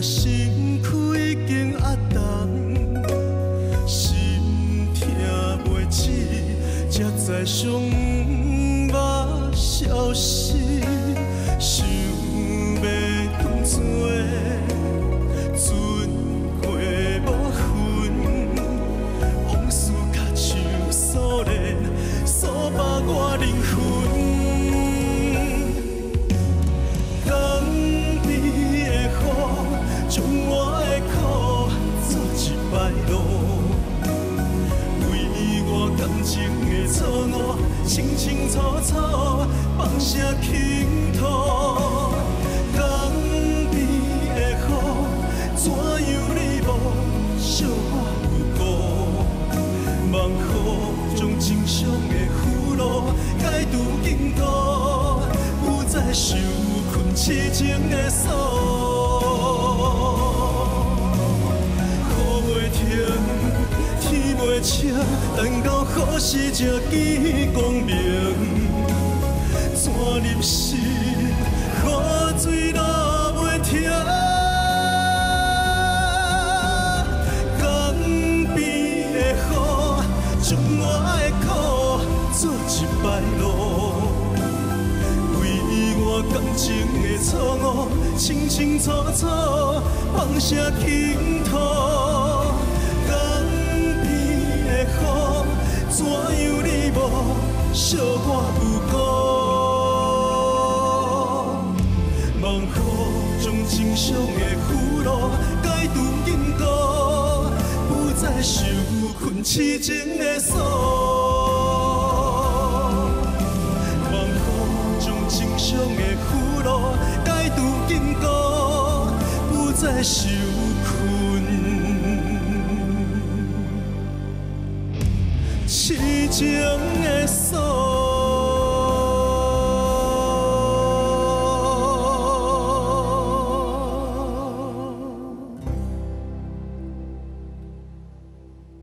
身躯已经压重，心痛袂止，才知伤肉消失，想要断做存过无份，往事较像锁链，锁把我灵魂。 将我的苦做一摆路，为我感情的错误，清清楚楚放声倾吐。江边的雨，怎样你无惜我有辜？望雨将正常的雨路解除经过，不再受困痴情的锁。 天袂赤，等到雨时才见光明。怎入时，雨水落袂停。江边的雨，将我的苦做一摆路，为我感情的错误，清清楚楚放声倾吐。 怎样你无惜我有辜？望雨将正常的雨路解除经过，不再受困痴情的锁。望雨将正常的雨路解除经过，不再受困。 痴情的锁。